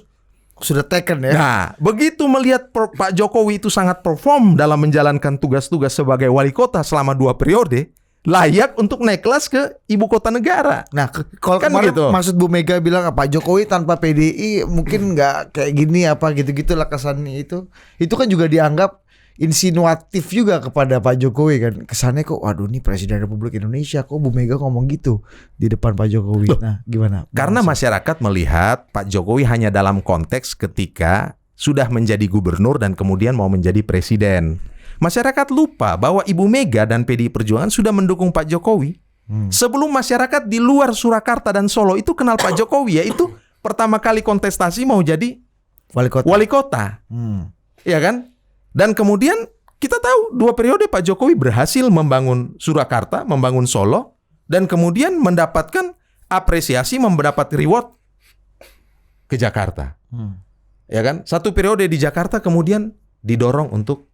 Sudah taken ya. Nah, begitu melihat Pak Jokowi itu sangat perform dalam menjalankan tugas-tugas sebagai wali kota selama 2 periode, layak untuk naik kelas ke ibu kota negara. Nah, kalau Kan kemarin begitu. maksud Bu Mega bilang Pak Jokowi tanpa PDI mungkin nggak kayak gini apa gitu-gitulah kesannya itu. Itu kan juga dianggap insinuatif juga kepada Pak Jokowi kan. Kesannya kok waduh nih Presiden Republik Indonesia kok Bu Mega ngomong gitu di depan Pak Jokowi. Nah, gimana? Karena masyarakat melihat Pak Jokowi hanya dalam konteks ketika sudah menjadi gubernur dan kemudian mau menjadi presiden. Masyarakat lupa bahwa Ibu Mega dan PDI Perjuangan sudah mendukung Pak Jokowi. Sebelum masyarakat di luar Surakarta dan Solo itu kenal Pak Jokowi, yaitu pertama kali kontestasi mau jadi Wali kota. Ya kan? Dan kemudian kita tahu 2 periode Pak Jokowi berhasil membangun Surakarta, membangun Solo, dan kemudian mendapatkan apresiasi, mendapat reward ke Jakarta. Ya kan? 1 periode di Jakarta kemudian didorong untuk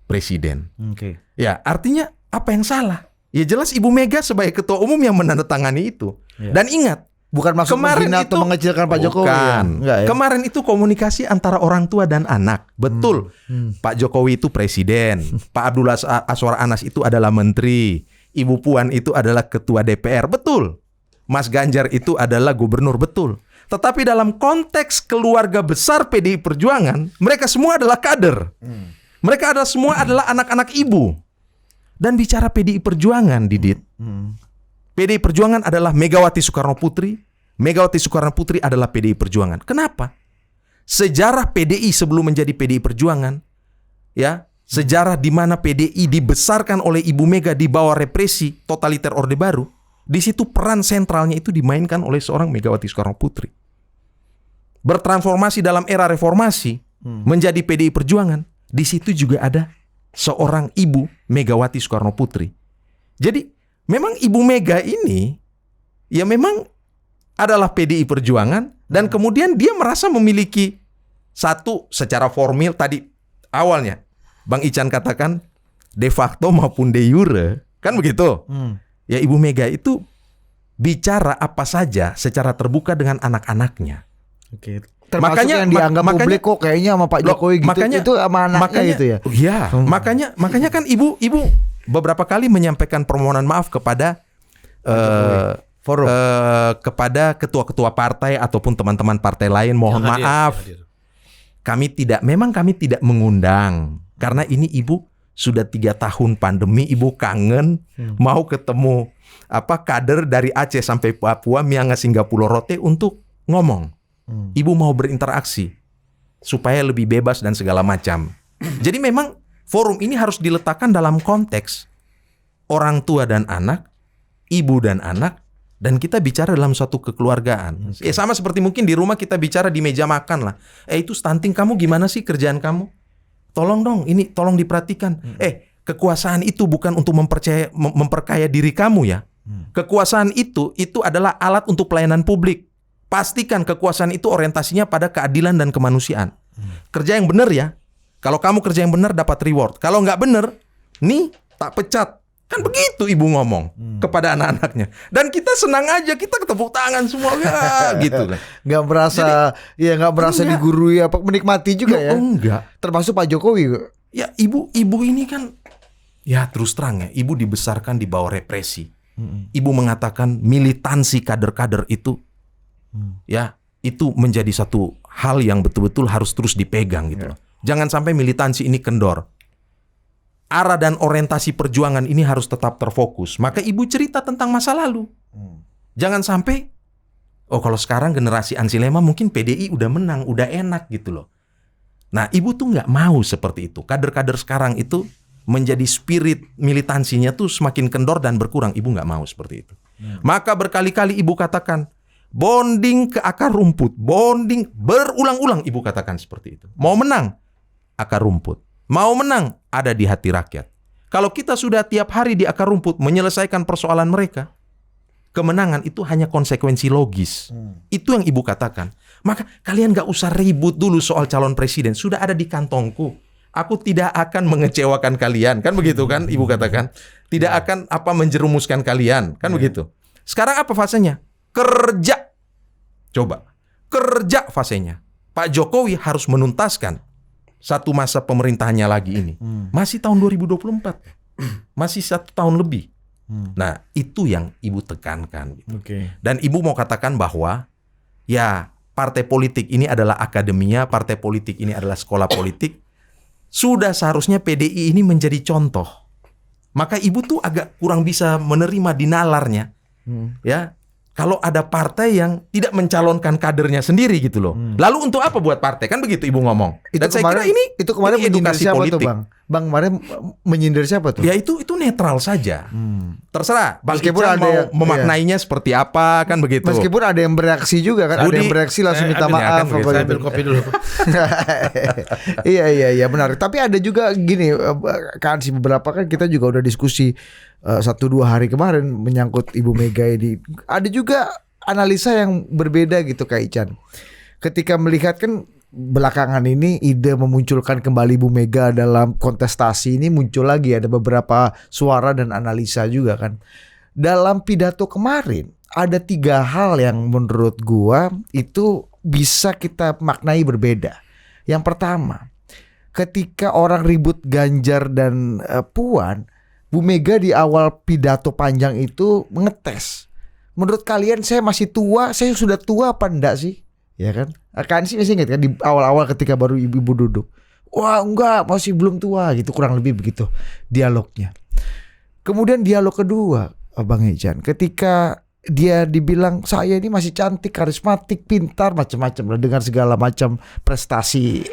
presiden. Oke. Ya, artinya apa yang salah? Ya jelas Ibu Mega sebagai ketua umum yang menandatangani itu. Ya. Dan ingat, Bukan maksud menghina atau mengecilkan Pak Jokowi. Bukan. Ya? Enggak ya? Kemarin itu komunikasi antara orang tua dan anak. Betul. Pak Jokowi itu presiden. Pak Abdullah Azwar Anas itu adalah menteri. Ibu Puan itu adalah ketua DPR. Betul. Mas Ganjar itu adalah gubernur. Betul. Tetapi dalam konteks keluarga besar PDI Perjuangan, mereka semua adalah kader. Mereka semua adalah anak-anak ibu. Dan bicara PDI Perjuangan, Didit. PDI Perjuangan adalah Megawati Soekarno Putri. Megawati Soekarno Putri adalah PDI Perjuangan. Kenapa? Sejarah PDI sebelum menjadi PDI Perjuangan, ya, sejarah di mana PDI dibesarkan oleh Ibu Mega di bawah represi totaliter Orde Baru, di situ peran sentralnya itu dimainkan oleh seorang Megawati Soekarno Putri. Bertransformasi dalam era reformasi menjadi PDI Perjuangan, di situ juga ada seorang Ibu Megawati Soekarno Putri. Jadi memang Ibu Mega ini ya memang adalah PDI Perjuangan, dan kemudian dia merasa memiliki satu secara formil tadi awalnya Bang Ican katakan de facto maupun de jure, kan begitu? Ya Ibu Mega itu bicara apa saja secara terbuka dengan anak-anaknya. Oke. Termasuk yang dianggap publik kok kayaknya sama Pak Jokowi gitu. Itu sama anaknya gitu ya. Iya, makanya kan ibu beberapa kali menyampaikan permohonan maaf kepada kepada ketua-ketua partai ataupun teman-teman partai lain, mohon maaf. Kami tidak mengundang karena ini ibu sudah 3 tahun pandemi, ibu kangen mau ketemu kader dari Aceh sampai Papua, Miangas hingga Pulau Rote untuk ngomong. Ibu mau berinteraksi supaya lebih bebas dan segala macam. Jadi memang forum ini harus diletakkan dalam konteks orang tua dan anak, ibu dan anak, dan kita bicara dalam suatu kekeluargaan. Sama seperti mungkin di rumah kita bicara di meja makan lah. Itu stunting kamu gimana sih kerjaan kamu? Tolong dong, ini tolong diperhatikan. Kekuasaan itu bukan untuk memperkaya diri kamu ya. Kekuasaan itu adalah alat untuk pelayanan publik. Pastikan kekuasaan itu orientasinya pada keadilan dan kemanusiaan. Kerja yang benar ya. Kalau kamu kerja yang benar dapat reward. Kalau nggak benar, nih tak pecat. Kan begitu ibu ngomong kepada anak-anaknya. Dan kita senang aja, kita tepuk tangan semua gitu kan. Nggak merasa digurui apa, menikmati juga ya. Enggak. Termasuk Pak Jokowi. Ya ibu ini kan ya terus terang ya, ibu dibesarkan di bawah represi. Ibu mengatakan militansi kader-kader itu ya itu menjadi satu hal yang betul-betul harus terus dipegang gitu loh. Jangan sampai militansi ini kendor. Arah dan orientasi perjuangan ini harus tetap terfokus. Maka ibu cerita tentang masa lalu. Jangan sampai kalau sekarang generasi Ansi Lema mungkin PDI udah menang, udah enak gitu loh. Nah ibu tuh nggak mau seperti itu. Kader-kader sekarang itu menjadi spirit militansinya tuh semakin kendor dan berkurang. Ibu nggak mau seperti itu. Maka berkali-kali ibu katakan bonding ke akar rumput, bonding berulang-ulang ibu katakan seperti itu. Mau menang akar rumput, mau menang ada di hati rakyat. Kalau kita sudah tiap hari di akar rumput menyelesaikan persoalan mereka, kemenangan itu hanya konsekuensi logis. Itu yang ibu katakan. Maka kalian gak usah ribut dulu soal calon presiden, sudah ada di kantongku. Aku tidak akan mengecewakan kalian, kan begitu kan ibu katakan. Tidak akan menjerumuskan kalian, kan begitu. Sekarang apa fasenya? Kerja. Coba, kerja fasenya. Pak Jokowi harus menuntaskan satu masa pemerintahannya lagi ini. Masih tahun 2024. Masih 1 tahun lebih. Nah, itu yang ibu tekankan. Dan ibu mau katakan bahwa ya partai politik ini adalah akademia, partai politik ini adalah sekolah politik. Sudah seharusnya PDI ini menjadi contoh. Maka ibu tuh agak kurang bisa menerima dinalarnya. Ya, kalau ada partai yang tidak mencalonkan kadernya sendiri gitu loh. Lalu untuk apa buat partai? Kan begitu ibu ngomong. Dan saya kira ini edukasi politik. Tuh, Bang kemarin menyindir siapa tuh? Ya itu netral saja. Terserah Bang Meskipun Ican mau memaknainya seperti apa, kan begitu. Meskipun ada yang bereaksi juga kan, ada yang bereaksi langsung minta maaf. Saya ambil kopi dulu. Iya benar. Tapi ada juga gini kan, beberapa kan kita juga udah diskusi 1-2 hari kemarin menyangkut Ibu Mega ini. Ada juga analisa yang berbeda gitu Kak Ican. Ketika melihat kan belakangan ini ide memunculkan kembali Ibu Mega dalam kontestasi ini muncul lagi, ada beberapa suara dan analisa juga kan. Dalam pidato kemarin ada 3 hal yang menurut gua itu bisa kita maknai berbeda. Yang pertama, ketika orang ribut Ganjar dan Puan, Bu Mega di awal pidato panjang itu ngetes. Menurut kalian saya masih tua, saya sudah tua apa enggak sih? Ya kan? Kan sih masih ingat kan di awal-awal ketika baru ibu-ibu duduk. wah enggak, masih belum tua gitu, kurang lebih begitu dialognya. Kemudian dialog kedua, Bang Ejan, ketika dia dibilang saya ini masih cantik, karismatik, pintar, macam-macam lah, dengan segala macam prestasi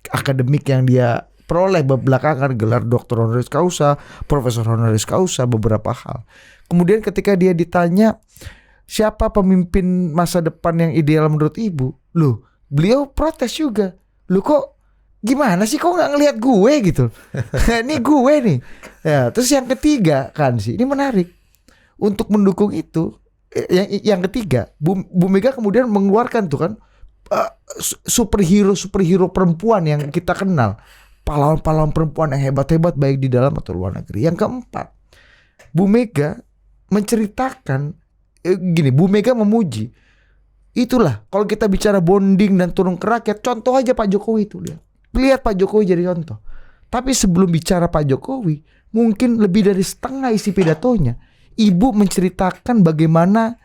akademik yang dia peroleh belakangan, gelar doktor honoris causa, profesor honoris causa, beberapa hal. Kemudian ketika dia ditanya siapa pemimpin masa depan yang ideal menurut ibu, loh beliau protes juga, loh kok gimana sih, kok nggak ngelihat gue gitu. Ini gue nih ya. Terus yang ketiga kan sih, ini menarik, untuk mendukung itu yang ketiga Bu Mega kemudian mengeluarkan tuh kan superhero perempuan yang kita kenal, pahlawan perempuan yang hebat-hebat baik di dalam atau luar negeri. Yang keempat, Bu Mega menceritakan gini, Bu Mega memuji, itulah kalau kita bicara bonding dan turun ke rakyat, contoh aja Pak Jokowi itu, lihat Pak Jokowi jadi contoh. Tapi sebelum bicara Pak Jokowi, mungkin lebih dari setengah isi pidatonya ibu menceritakan bagaimana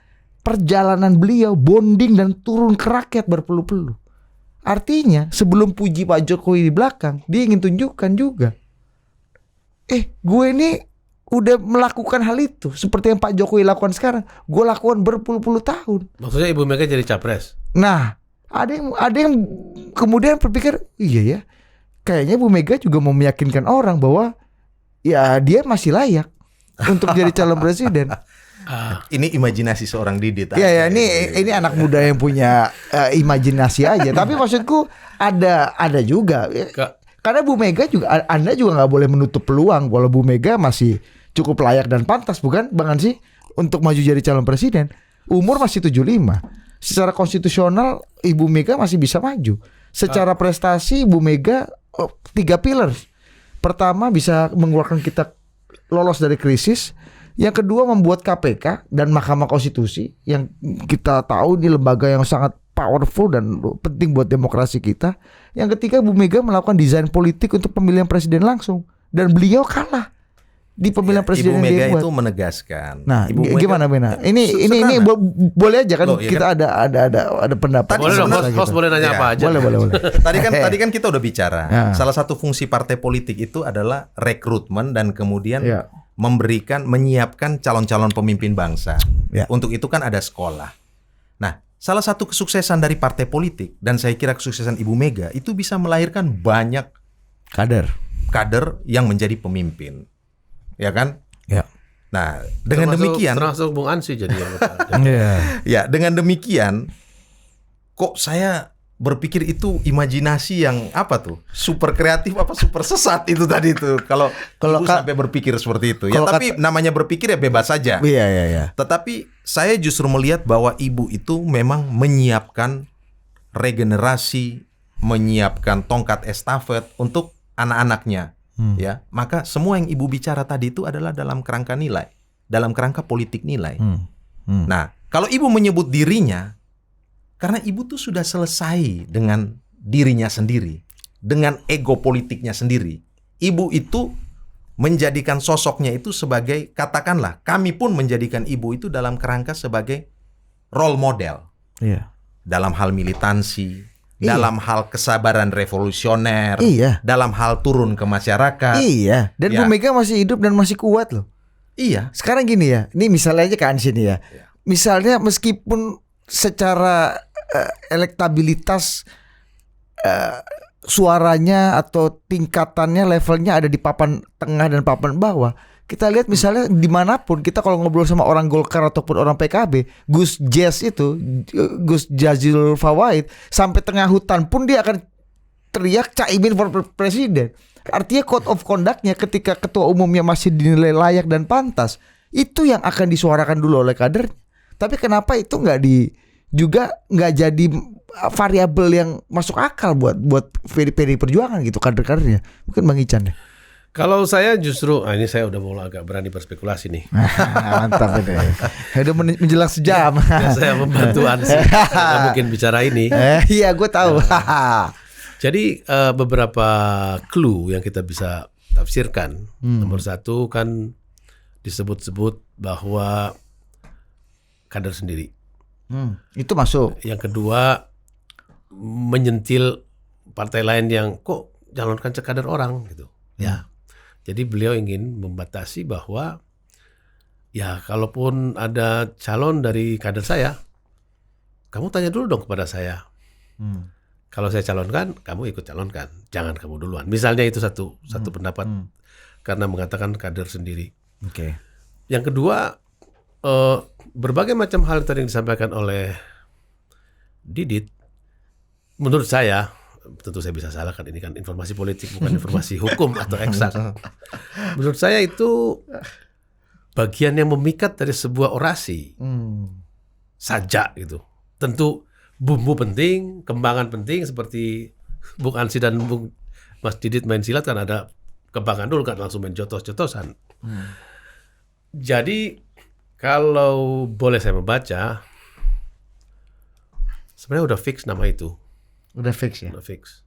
perjalanan beliau bonding dan turun ke rakyat berpeluh-peluh. Artinya sebelum puji Pak Jokowi di belakang, dia ingin tunjukkan juga, gue ini udah melakukan hal itu seperti yang Pak Jokowi lakukan sekarang, gue lakukan berpuluh-puluh tahun. Maksudnya Ibu Mega jadi capres? Nah, ada yang kemudian berpikir, iya ya, kayaknya Bu Mega juga mau meyakinkan orang bahwa ya dia masih layak untuk jadi calon presiden. Ini imajinasi seorang Didit. Iya ya, ini anak muda yang punya imajinasi aja. Tapi maksudku ada juga. Karena Bu Mega juga, Anda juga nggak boleh menutup peluang kalau Bu Mega masih cukup layak dan pantas, bukan Bang Ansy, untuk maju jadi calon presiden. Umur masih 75. Secara konstitusional Ibu Mega masih bisa maju. Secara prestasi Ibu Mega 3 pillars. Pertama, bisa mengeluarkan kita lolos dari krisis. Yang kedua, membuat KPK dan Mahkamah Konstitusi yang kita tahu ini lembaga yang sangat powerful dan penting buat demokrasi kita. Yang ketiga, Bu Mega melakukan desain politik untuk pemilihan presiden langsung, dan beliau kalah di pemilihan presiden Ibu yang Mega dia buat. itu menegaskan. Nah, Ibu Mega, gimana Bena? Ini boleh aja kan, loh, ya kita ada pendapat. Boleh dong, host boleh nanya Ya, apa aja. Boleh. Tadi kan kita udah bicara. Ya. Salah satu fungsi partai politik itu adalah rekrutmen dan kemudian Ya. menyiapkan calon-calon pemimpin bangsa. Ya. Untuk itu kan ada sekolah. Nah, salah satu kesuksesan dari partai politik, dan saya kira kesuksesan Ibu Mega itu bisa melahirkan banyak kader yang menjadi pemimpin. Ya kan? Ya. Nah, dengan demikian, termasuk Bung Ansy jadi yang ya, dengan demikian kok saya berpikir itu imajinasi yang apa tuh? Super kreatif apa super sesat itu tadi tuh. Kalau sampai berpikir seperti itu. Ya, tapi namanya berpikir ya bebas saja. Iya. Tetapi saya justru melihat bahwa ibu itu memang menyiapkan regenerasi, menyiapkan tongkat estafet untuk anak-anaknya. Ya, maka semua yang ibu bicara tadi itu adalah dalam kerangka nilai, dalam kerangka politik nilai. Nah, kalau ibu menyebut dirinya, karena ibu tuh sudah selesai dengan dirinya sendiri, dengan ego politiknya sendiri. Ibu itu menjadikan sosoknya itu sebagai, katakanlah, kami pun menjadikan ibu itu dalam kerangka sebagai role model. Iya. Dalam hal militansi, dalam hal kesabaran revolusioner, dalam hal turun ke masyarakat. Iya. Dan Bu Mega masih hidup dan masih kuat loh. Iya. Sekarang gini ya, ini misalnya aja kan sini ya. Misalnya meskipun secara elektabilitas suaranya atau tingkatannya, levelnya ada di papan tengah dan papan bawah. Kita lihat misalnya dimanapun kita kalau ngobrol sama orang Golkar ataupun orang PKB, Gus Jazil Fawait, sampai tengah hutan pun dia akan teriak Caimin for presiden. Artinya code of conduct-nya ketika ketua umumnya masih dinilai layak dan pantas, itu yang akan disuarakan dulu oleh kader. Tapi kenapa itu juga nggak jadi variabel yang masuk akal buat PDI Perjuangan gitu, kader-kadernya? Mungkin Bang Ican deh. Kalau saya justru, ini saya udah mulai agak berani berspekulasi nih. Mantap ini. Udah menjelang sejam. Ya, saya membantu Ansy. Nggak mungkin bicara ini. Iya, gue tahu. Jadi beberapa clue yang kita bisa tafsirkan. Nomor satu kan disebut-sebut bahwa kader sendiri. Itu masuk. Yang kedua menyentil partai lain yang kok mencalonkan kader orang gitu. Ya. Jadi beliau ingin membatasi bahwa ya kalaupun ada calon dari kader saya, kamu tanya dulu dong kepada saya. Kalau saya calonkan, kamu ikut calonkan. Jangan kamu duluan. Misalnya itu satu pendapat karena mengatakan kader sendiri. Oke. Yang kedua, berbagai macam hal yang tadi disampaikan oleh Didit, menurut saya, tentu saya bisa salahkan, ini kan informasi politik bukan informasi hukum atau eksak. Menurut saya itu bagian yang memikat dari sebuah orasi saja gitu. Tentu bumbu penting, kembangan penting seperti Bung Ansi dan Bung Mas Didit main silat kan ada kembangan dulu kan langsung main jotos-jotosan. Jadi kalau boleh saya membaca, sebenarnya udah fix nama itu. Udah fix ya. Udah fix.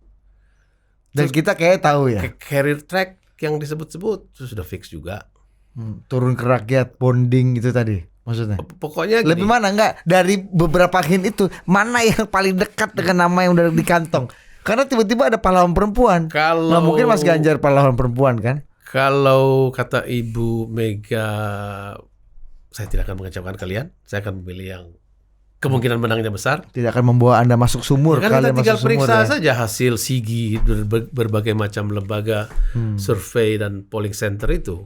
Dan kita kayak tahu ya. Career track yang disebut-sebut itu sudah fix juga. Turun ke rakyat, bonding itu tadi maksudnya. Pokoknya Lebih gini, mana enggak dari beberapa hint itu mana yang paling dekat dengan nama yang udah di kantong? Karena tiba-tiba ada pahlawan perempuan. Kalau Nggak mungkin Mas Ganjar pahlawan perempuan kan? Kalau kata Ibu Mega, saya tidak akan mengecewakan kalian. Saya akan memilih yang kemungkinan menangnya besar. Tidak akan membawa Anda masuk sumur. Ya kan kita kalian tinggal masuk sumur periksa ya. saja hasil SIGI berbagai macam lembaga survei dan polling center itu.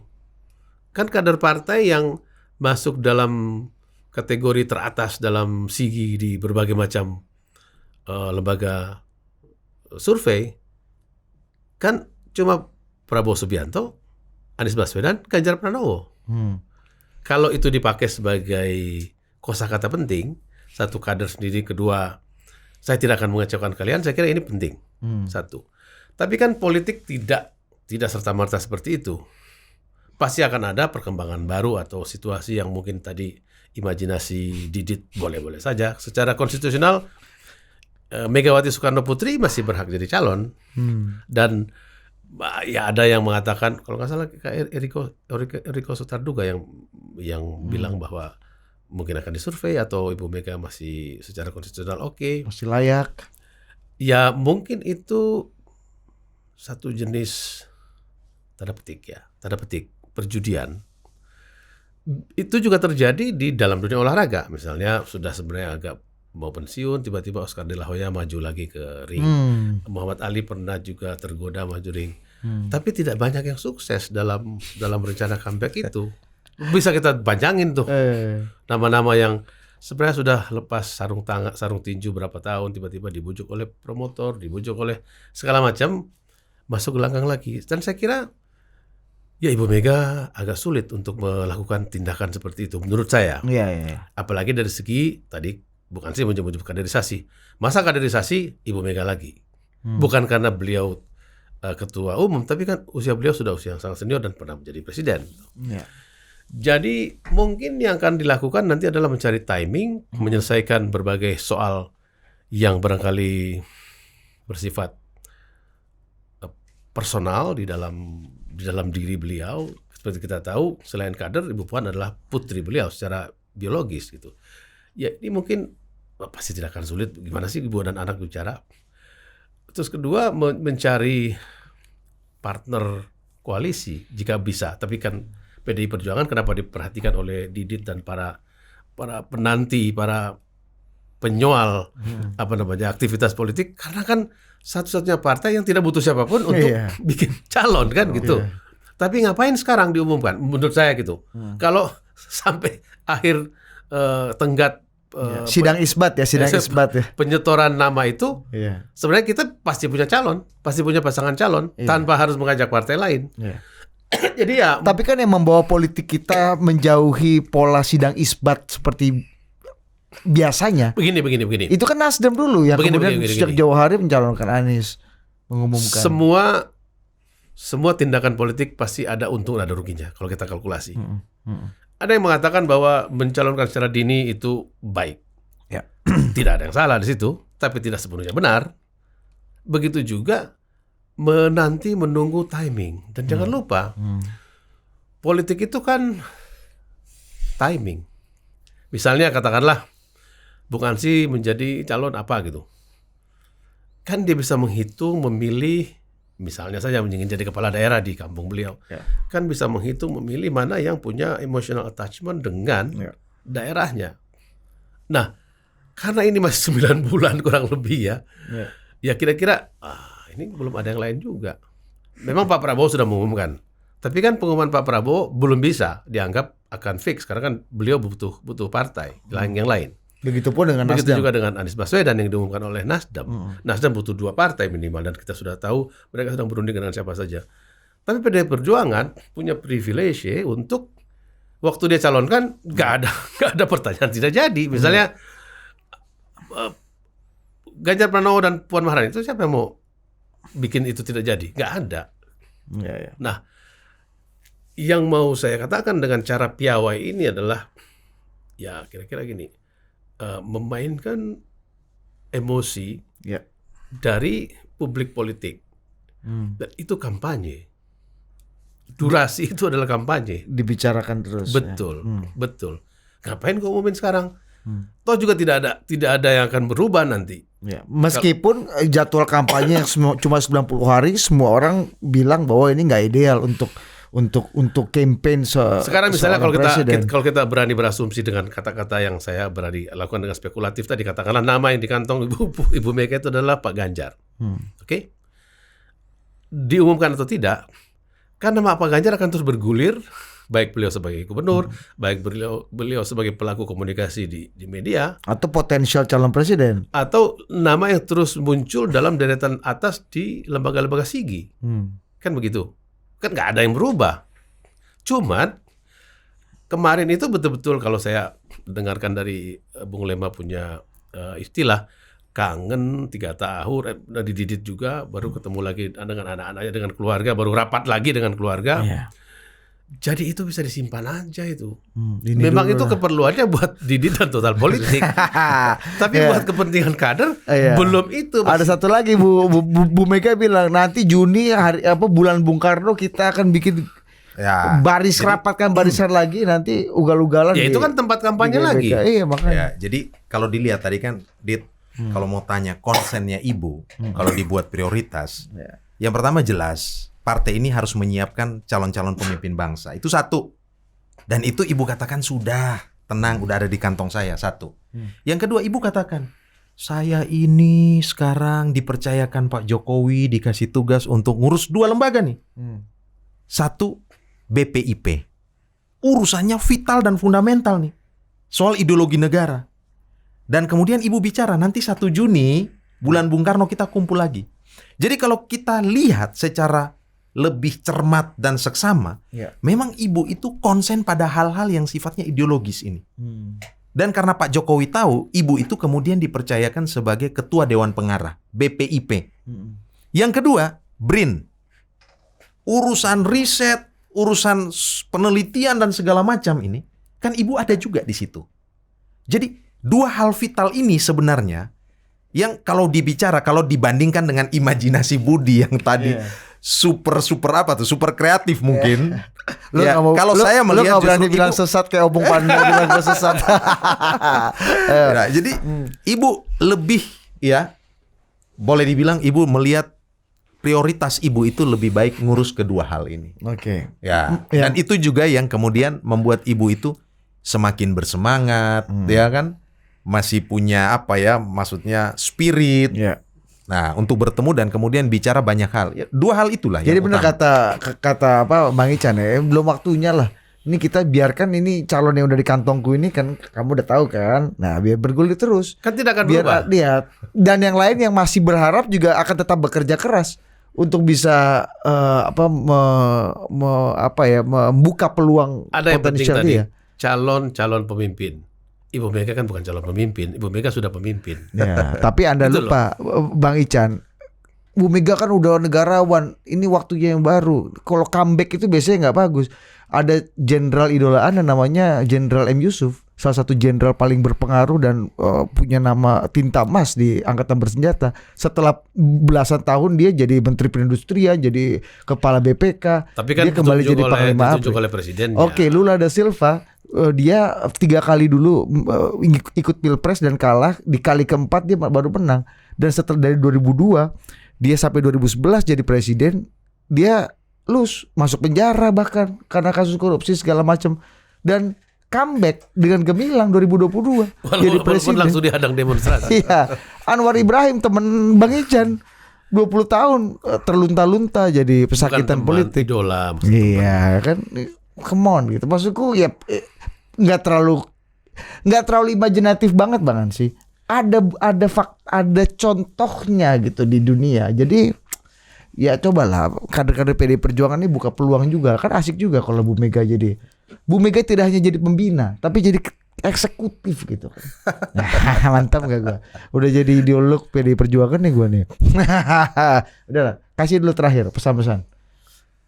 Kan kader partai yang masuk dalam kategori teratas dalam SIGI di berbagai macam lembaga survei kan cuma Prabowo Subianto, Anies Baswedan, Ganjar Pranowo. Kalau itu dipakai sebagai kosakata penting, satu kader sendiri, kedua saya tidak akan mengecewakan kalian, saya kira ini penting. Satu. Tapi kan politik tidak serta-merta seperti itu. Pasti akan ada perkembangan baru atau situasi yang mungkin tadi imajinasi Didit boleh-boleh saja. Secara konstitusional Megawati Soekarno Putri masih berhak jadi calon. Dan ya ada yang mengatakan, kalau nggak salah Eriko Sutarduga yang bilang bahwa mungkin akan disurvei atau Ibu Mega masih secara konstitusional oke. Masih layak. Ya mungkin itu satu jenis tanda petik perjudian. Itu juga terjadi di dalam dunia olahraga. Misalnya sudah sebenarnya agak mau pensiun, tiba-tiba Oscar de la Hoya maju lagi ke ring. Muhammad Ali pernah juga tergoda maju ring. Tapi tidak banyak yang sukses dalam rencana comeback itu. Bisa kita panjangin tuh nama-nama yang sebenarnya sudah lepas sarung tinju berapa tahun, tiba-tiba dibujuk oleh promotor, dibujuk oleh segala macam, masuk gelanggang lagi. Dan saya kira ya Ibu Mega agak sulit untuk melakukan tindakan seperti itu menurut saya. Iya. Apalagi dari segi tadi bukan sih menyebut kaderisasi. Masa kaderisasi Ibu Mega lagi. Bukan karena beliau ketua umum, tapi kan usia beliau sudah usia yang sangat senior dan pernah menjadi presiden. Iya. Jadi mungkin yang akan dilakukan nanti adalah mencari timing, menyelesaikan berbagai soal yang barangkali bersifat personal di dalam diri beliau. Seperti kita tahu, selain kader, Ibu Puan adalah putri beliau secara biologis gitu. Ya ini mungkin pasti tidak akan sulit. Gimana sih ibu dan anak bicara? Terus kedua, mencari partner koalisi jika bisa. Tapi kan PDI Perjuangan kenapa diperhatikan oleh Didit dan para penanti, para penyoal aktivitas politik, karena kan satu-satunya partai yang tidak butuh siapapun untuk bikin calon kan gitu. Tapi ngapain sekarang diumumkan? Menurut saya gitu. Kalau sampai akhir tenggat sidang isbat ya. Penyetoran nama itu, sebenarnya kita pasti punya calon, pasti punya pasangan calon tanpa harus mengajak partai lain. Jadi ya. Tapi kan yang membawa politik kita menjauhi pola sidang isbat seperti biasanya. Begini. Itu kan Nasdem dulu yang kemudian sejak jauh hari mencalonkan Anies, mengumumkan. Semua tindakan politik pasti ada untung ada ruginya kalau kita kalkulasi. Ada yang mengatakan bahwa mencalonkan secara dini itu baik. Ya. Tidak ada yang salah di situ, tapi tidak sepenuhnya benar. Begitu juga menunggu timing. Dan jangan lupa, politik itu kan timing. Misalnya katakanlah Bung Ansi menjadi calon apa gitu. Kan dia bisa menghitung, memilih misalnya saja ingin jadi kepala daerah di kampung beliau, kan bisa menghitung memilih mana yang punya emotional attachment dengan daerahnya. Nah, karena ini masih 9 bulan kurang lebih ya kira-kira ini belum ada yang lain juga. Memang Pak Prabowo sudah mengumumkan, tapi kan pengumuman Pak Prabowo belum bisa dianggap akan fix karena kan beliau butuh partai yang lain. Begitupun dengan Begitu Nasdem. juga dengan Anies Baswedan yang diumumkan oleh Nasdem. Nasdem butuh 2 partai minimal dan kita sudah tahu mereka sedang berunding dengan siapa saja. Tapi PDI Perjuangan punya privilege untuk waktu dia calonkan nggak ada pertanyaan tidak jadi. Misalnya Ganjar Pranowo dan Puan Maharani itu siapa yang mau bikin itu tidak jadi? Nggak ada. Nah, yang mau saya katakan dengan cara piawai ini adalah ya kira-kira gini. Memainkan emosi dari publik politik dan itu kampanye, durasi itu adalah kampanye, Dibicarakan terus. betul. Ngapain kau umumin sekarang? Toh juga tidak ada yang akan berubah nanti. Meskipun jadwal kampanye cuma 90 hari, semua orang bilang bahwa ini nggak ideal untuk campaign sekarang misalnya presiden. kalau kita berani berasumsi dengan kata-kata yang saya berani lakukan dengan spekulatif tadi, katakanlah nama yang di kantong Ibu Mega itu adalah Pak Ganjar. Oke? Diumumkan atau tidak, kan nama Pak Ganjar akan terus bergulir, baik beliau sebagai gubernur, baik beliau sebagai pelaku komunikasi di media, atau potensial calon presiden, atau nama yang terus muncul dalam deretan atas di lembaga-lembaga sigi. Kan begitu. Kan nggak ada yang berubah. Cuman kemarin itu betul-betul kalau saya dengarkan dari Bung Lema punya istilah kangen 3 tahun, dididit juga, baru ketemu lagi dengan anak-anaknya, dengan keluarga, baru rapat lagi dengan keluarga. Jadi itu bisa disimpan aja itu. Memang itu keperluannya buat didit dan total politik. Tapi buat kepentingan kader belum itu. Ada satu lagi Bu Mega bilang nanti Juni bulan Bung Karno kita akan bikin rapatkan barisan lagi, nanti ugal-ugalan. Ya itu kan tempat kampanye lagi. Iya makanya. Jadi kalau dilihat tadi kan kalau mau tanya konsennya Ibu kalau dibuat prioritas, yang pertama jelas partai ini harus menyiapkan calon-calon pemimpin bangsa. Itu satu. Dan itu Ibu katakan sudah tenang, udah ada di kantong saya. Satu. Yang kedua Ibu katakan, saya ini sekarang dipercayakan Pak Jokowi dikasih tugas untuk ngurus 2 lembaga nih. Satu, BPIP. Urusannya vital dan fundamental nih. Soal ideologi negara. Dan kemudian Ibu bicara nanti 1 Juni bulan Bung Karno kita kumpul lagi. Jadi kalau kita lihat secara lebih cermat dan seksama, memang Ibu itu konsen pada hal-hal yang sifatnya ideologis ini. Dan karena Pak Jokowi tahu, Ibu itu kemudian dipercayakan sebagai Ketua Dewan Pengarah, BPIP. Yang kedua, BRIN. Urusan riset, urusan penelitian dan segala macam ini, kan Ibu ada juga di situ. Jadi, 2 hal vital ini sebenarnya, yang kalau dibandingkan dengan imajinasi Budi yang tadi, super apa tuh, super kreatif mungkin. Kalau saya melihat lu berani bilang sesat kayak Obong Panda bilang gue sesat. Nah, jadi Ibu lebih boleh dibilang Ibu melihat prioritas Ibu itu lebih baik ngurus kedua hal ini. Dan itu juga yang kemudian membuat Ibu itu semakin bersemangat, ya kan? Masih punya maksudnya spirit. Nah, untuk bertemu dan kemudian bicara banyak hal. 2 hal itulah. Jadi benar kata Bang Ican belum waktunya lah. Ini kita biarkan ini calon yang udah di kantongku ini kan kamu udah tahu kan. Nah, biar bergulir terus. Kan tidak akan berubah. Dan yang lain yang masih berharap juga akan tetap bekerja keras untuk bisa membuka peluang ada yang penting potensial tadi, dia. calon pemimpin. Ibu Mega kan bukan calon pemimpin, Ibu Mega sudah pemimpin. Tapi Anda lupa, Bang Ican, Bu Mega kan udah negarawan, ini waktunya yang baru. Kalau comeback itu biasanya nggak bagus. Ada jenderal idola Anda namanya Jenderal M. Yusuf, salah satu jenderal paling berpengaruh dan punya nama tinta emas di Angkatan Bersenjata. Setelah belasan tahun dia jadi Menteri Perindustrian, jadi Kepala BPK. Tapi kan dia kembali jadi Panglima ABRI. oleh Presiden. Oke, Lula da Silva. Dia 3 kali dulu ikut pilpres dan kalah, di kali keempat dia baru menang. Dan setelah dari 2002 Dia sampai 2011 jadi presiden, dia masuk penjara bahkan karena kasus korupsi segala macam, dan comeback dengan gemilang 2022 jadi Walaupun presiden. langsung dihadang demonstrasi. Iya, Anwar Ibrahim temen Bang Ican 20 tahun terlunta-lunta jadi pesakitan Bukan teman, politik. idola. maksud teman. Iya kan, come on gitu. Maksudku ya nggak terlalu imajinatif banget Bang sih. Ada contohnya gitu di dunia. Jadi ya cobalah kader-kader PD Perjuangan ini buka peluang juga. Kan asik juga kalau Bu Mega jadi. Bu Mega tidak hanya jadi pembina, tapi jadi eksekutif gitu kan. Mantap gak gua? Udah jadi ideolog PD Perjuangan nih gua nih. Udahlah, kasih dulu terakhir pesan-pesan.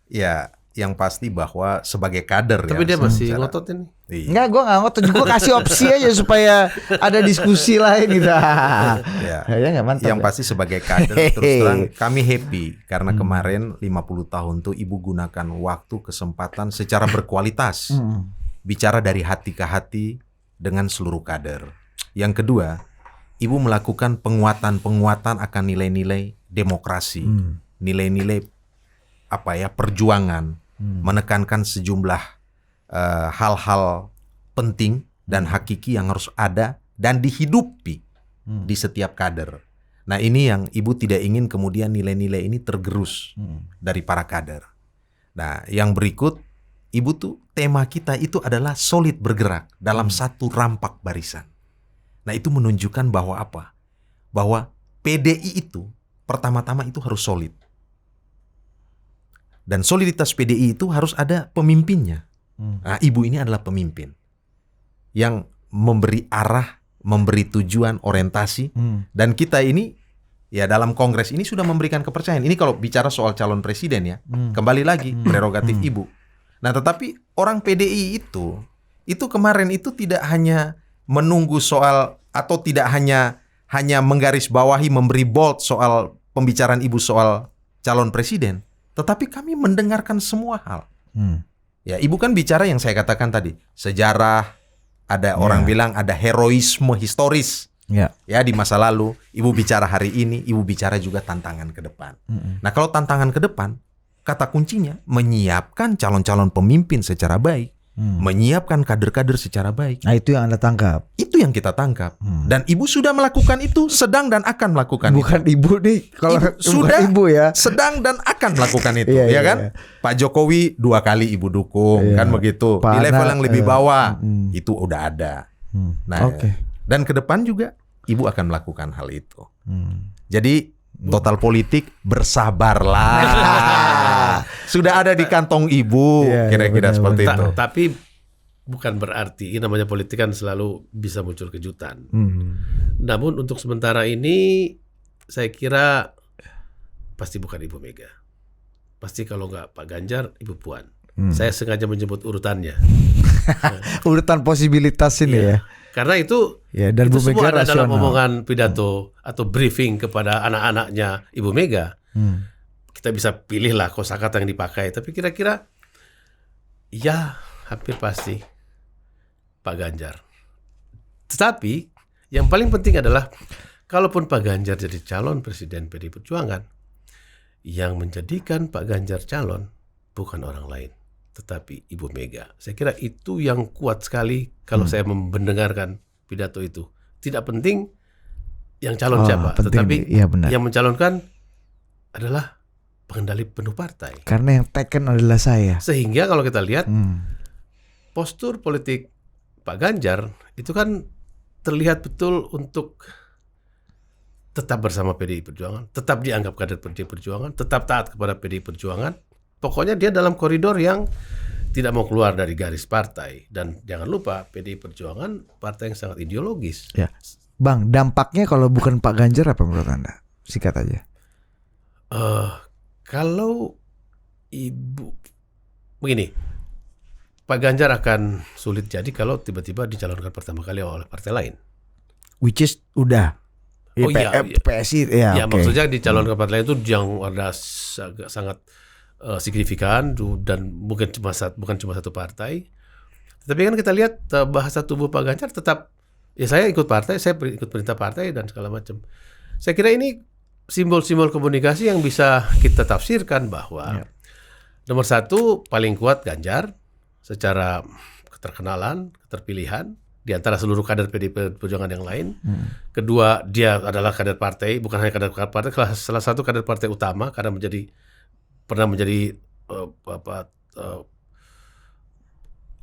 Ya, yang pasti bahwa sebagai kader Tapi dia ya, masih secara- ngotot ini. Iya. Enggak, gue nggak ngotot. Gue kasih opsi aja supaya ada diskusi lain gitu. Ya. Ya nggak mantap. Yang ya? pasti sebagai kader terus terang kami happy karena kemarin 50 tahun tuh Ibu gunakan waktu kesempatan secara berkualitas bicara dari hati ke hati dengan seluruh kader. Yang kedua, Ibu melakukan penguatan akan nilai-nilai demokrasi, nilai-nilai perjuangan, menekankan sejumlah hal-hal penting dan hakiki yang harus ada dan dihidupi di setiap kader. Nah, ini yang Ibu tidak ingin kemudian nilai-nilai ini tergerus dari para kader. Nah, yang berikut, Ibu tuh tema kita itu adalah solid bergerak dalam satu rampak barisan. Nah, itu menunjukkan bahwa apa? Bahwa PDI itu pertama-tama itu harus solid. Dan soliditas PDI itu harus ada pemimpinnya. Nah, Ibu ini adalah pemimpin yang memberi arah, memberi tujuan, orientasi. Dan kita ini ya dalam kongres ini sudah memberikan kepercayaan. Ini kalau bicara soal calon presiden ya, kembali lagi prerogatif Ibu. Nah, tetapi orang PDI itu kemarin itu tidak hanya menunggu soal atau tidak hanya menggarisbawahi, memberi bold soal pembicaraan Ibu soal calon presiden, tetapi kami mendengarkan semua hal. Ya, Ibu kan bicara yang saya katakan tadi, sejarah, ada orang bilang ada heroisme historis. Ya. Ya, di masa lalu, Ibu bicara hari ini, Ibu bicara juga tantangan ke depan. Nah, kalau tantangan ke depan, kata kuncinya menyiapkan calon-calon pemimpin secara baik, menyiapkan kader-kader secara baik. Nah, itu yang Anda tangkap. Itu yang kita tangkap. Dan Ibu sudah melakukan itu, sedang dan akan melakukan Bukan itu. Ibu nih, kalau Ibu bukan sudah Ibu ya. sedang dan akan melakukan itu, Iya, ya iya, kan? iya. Pak Jokowi 2 kali Ibu dukung, Iya. kan begitu. Pak Di level Ana, yang lebih bawah, itu udah ada. Nah, Oke. dan ke depan juga Ibu akan melakukan hal itu. Jadi total politik bersabarlah. Sudah ada di kantong Ibu, Iya, kira-kira benar, seperti benar. itu. Tapi bukan berarti, ini namanya politik kan selalu bisa muncul kejutan. Namun untuk sementara ini saya kira pasti bukan Ibu Mega. Pasti kalau nggak Pak Ganjar, Ibu Puan. Saya sengaja menyebut urutannya. Urutan posibilitas ini Iya. ya. Karena itu Ya, dan itu Bu semua Mega ada dalam rasional. omongan pidato atau briefing kepada anak-anaknya Ibu Mega. Kita bisa pilih lah kosakata yang dipakai, tapi kira-kira ya hampir pasti Pak Ganjar. Tetapi yang paling penting adalah kalaupun Pak Ganjar jadi calon presiden PDI Perjuangan, yang menjadikan Pak Ganjar calon bukan orang lain, tetapi Ibu Mega. Saya kira itu yang kuat sekali kalau saya mendengarkan pidato itu. Tidak penting yang calon siapa, penting tetapi nih. Iya, benar. yang mencalonkan adalah pengendali penuh partai. Karena yang taken adalah saya. Sehingga kalau kita lihat postur politik Pak Ganjar itu kan terlihat betul untuk tetap bersama PDI Perjuangan, tetap dianggap kader PDI Perjuangan, tetap taat kepada PDI Perjuangan. Pokoknya dia dalam koridor yang tidak mau keluar dari garis partai. Dan jangan lupa PDI Perjuangan partai yang sangat ideologis. Ya. Bang, dampaknya kalau bukan Pak Ganjar apa menurut Anda? Sikat aja. Kalau Ibu begini, Pak Ganjar akan sulit jadi kalau tiba-tiba dicalonkan pertama kali oleh partai lain. Which is udah. Oh iya, iya. PSI ya, Ya oke. maksudnya dicalonkan partai lain itu yang ada sangat signifikan dan bukan cuma satu partai. Tapi kan kita lihat bahasa tubuh Pak Ganjar tetap ya saya ikut partai, saya ikut perintah partai dan segala macam. Saya kira ini simbol-simbol komunikasi yang bisa kita tafsirkan bahwa nomor satu paling kuat Ganjar secara keterkenalan, keterpilihan di antara seluruh kader PDI Perjuangan yang lain. Kedua, dia adalah kader partai, bukan hanya kader partai, salah satu kader partai utama karena pernah menjadi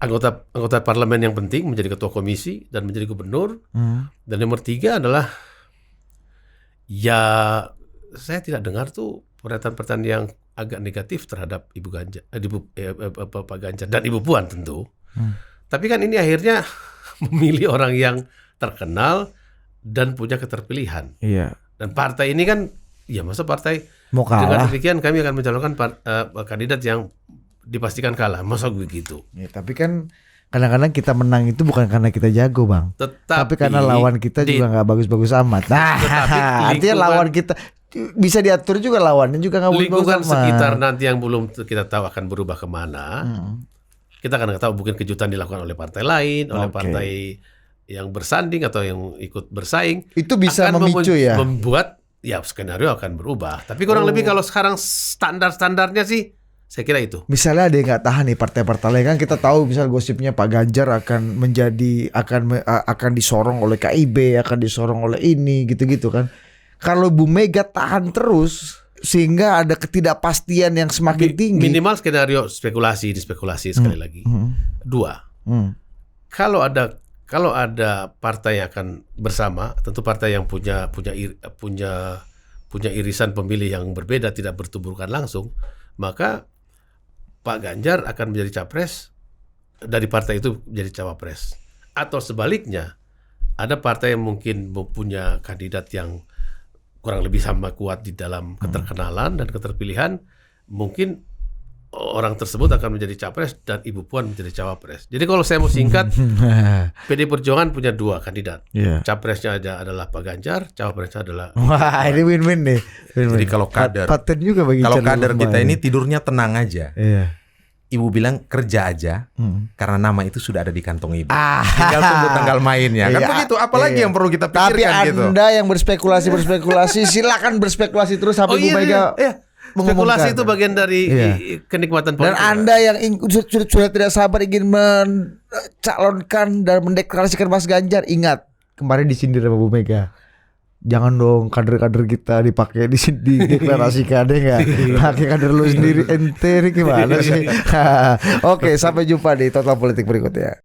anggota parlemen yang penting, menjadi ketua komisi dan menjadi gubernur. Dan nomor tiga adalah ya saya tidak dengar tuh pernyataan-pernyataan yang agak negatif terhadap Pak Ganjar dan Ibu Puan tentu. Tapi kan ini akhirnya memilih orang yang terkenal dan punya keterpilihan. Iya. Dan partai ini kan, ya masa partai Mau dengan kalah. demikian kami akan mencalonkan kandidat yang dipastikan kalah. Masa begitu? Ya, tapi kan kadang-kadang kita menang itu bukan karena kita jago, Bang. Tapi karena lawan kita juga nggak bagus-bagus amat. Nah, artinya lawan kita bisa diatur juga, lawannya juga nggak bagus-bagus lingkungan amat. sekitar nanti yang belum kita tahu akan berubah kemana. Kita akan tahu mungkin kejutan dilakukan oleh partai lain, oleh partai yang bersanding atau yang ikut bersaing. Itu bisa akan memicu ya. membuat ya skenario akan berubah. Tapi kurang lebih kalau sekarang standarnya sih saya kira itu. Misalnya ada yang nggak tahan nih partai-partai lain, kan kita tahu misal gosipnya Pak Ganjar akan akan disorong oleh KIB, akan disorong oleh ini gitu-gitu kan. Kalau Bu Mega tahan terus sehingga ada ketidakpastian yang semakin tinggi. Minimal skenario spekulasi sekali lagi. Dua. Kalau ada partai yang akan bersama, tentu partai yang punya irisan pemilih yang berbeda, tidak bertuburkan langsung, maka Pak Ganjar akan menjadi capres, dari partai itu menjadi cawapres. Atau sebaliknya, ada partai yang mungkin mempunyai kandidat yang kurang lebih sama kuat di dalam keterkenalan dan keterpilihan, mungkin orang tersebut akan menjadi capres dan Ibu Puan menjadi cawapres. Jadi kalau saya mau singkat, PDI Perjuangan punya dua kandidat. Capresnya adalah Pak Ganjar, cawapresnya adalah. Wah, ini win-win nih. Jadi kalau kader, paten juga bagi kalau calon kader rumah kita ini tidurnya tenang aja. Iya. Ibu bilang kerja aja, karena nama itu sudah ada di kantong ibu. Tinggal tunggu tanggal mainnya. Kan Iya, begitu. Apalagi yang perlu kita Tapi pikirkan gitu. Anda yang berspekulasi silakan berspekulasi terus sampai Bu Mega. Spekulasi itu bagian dari kenikmatan politik. Dan Anda yang sudah tidak sabar ingin mencalonkan dan mendeklarasikan Mas Ganjar, ingat kemarin disindir sama Bu Mega. Jangan dong kader-kader kita dipakai di deklarasikan deh nggak? Pakai kader lu sendiri, ente ini gimana sih? Oke, sampai jumpa di Total Politik berikutnya.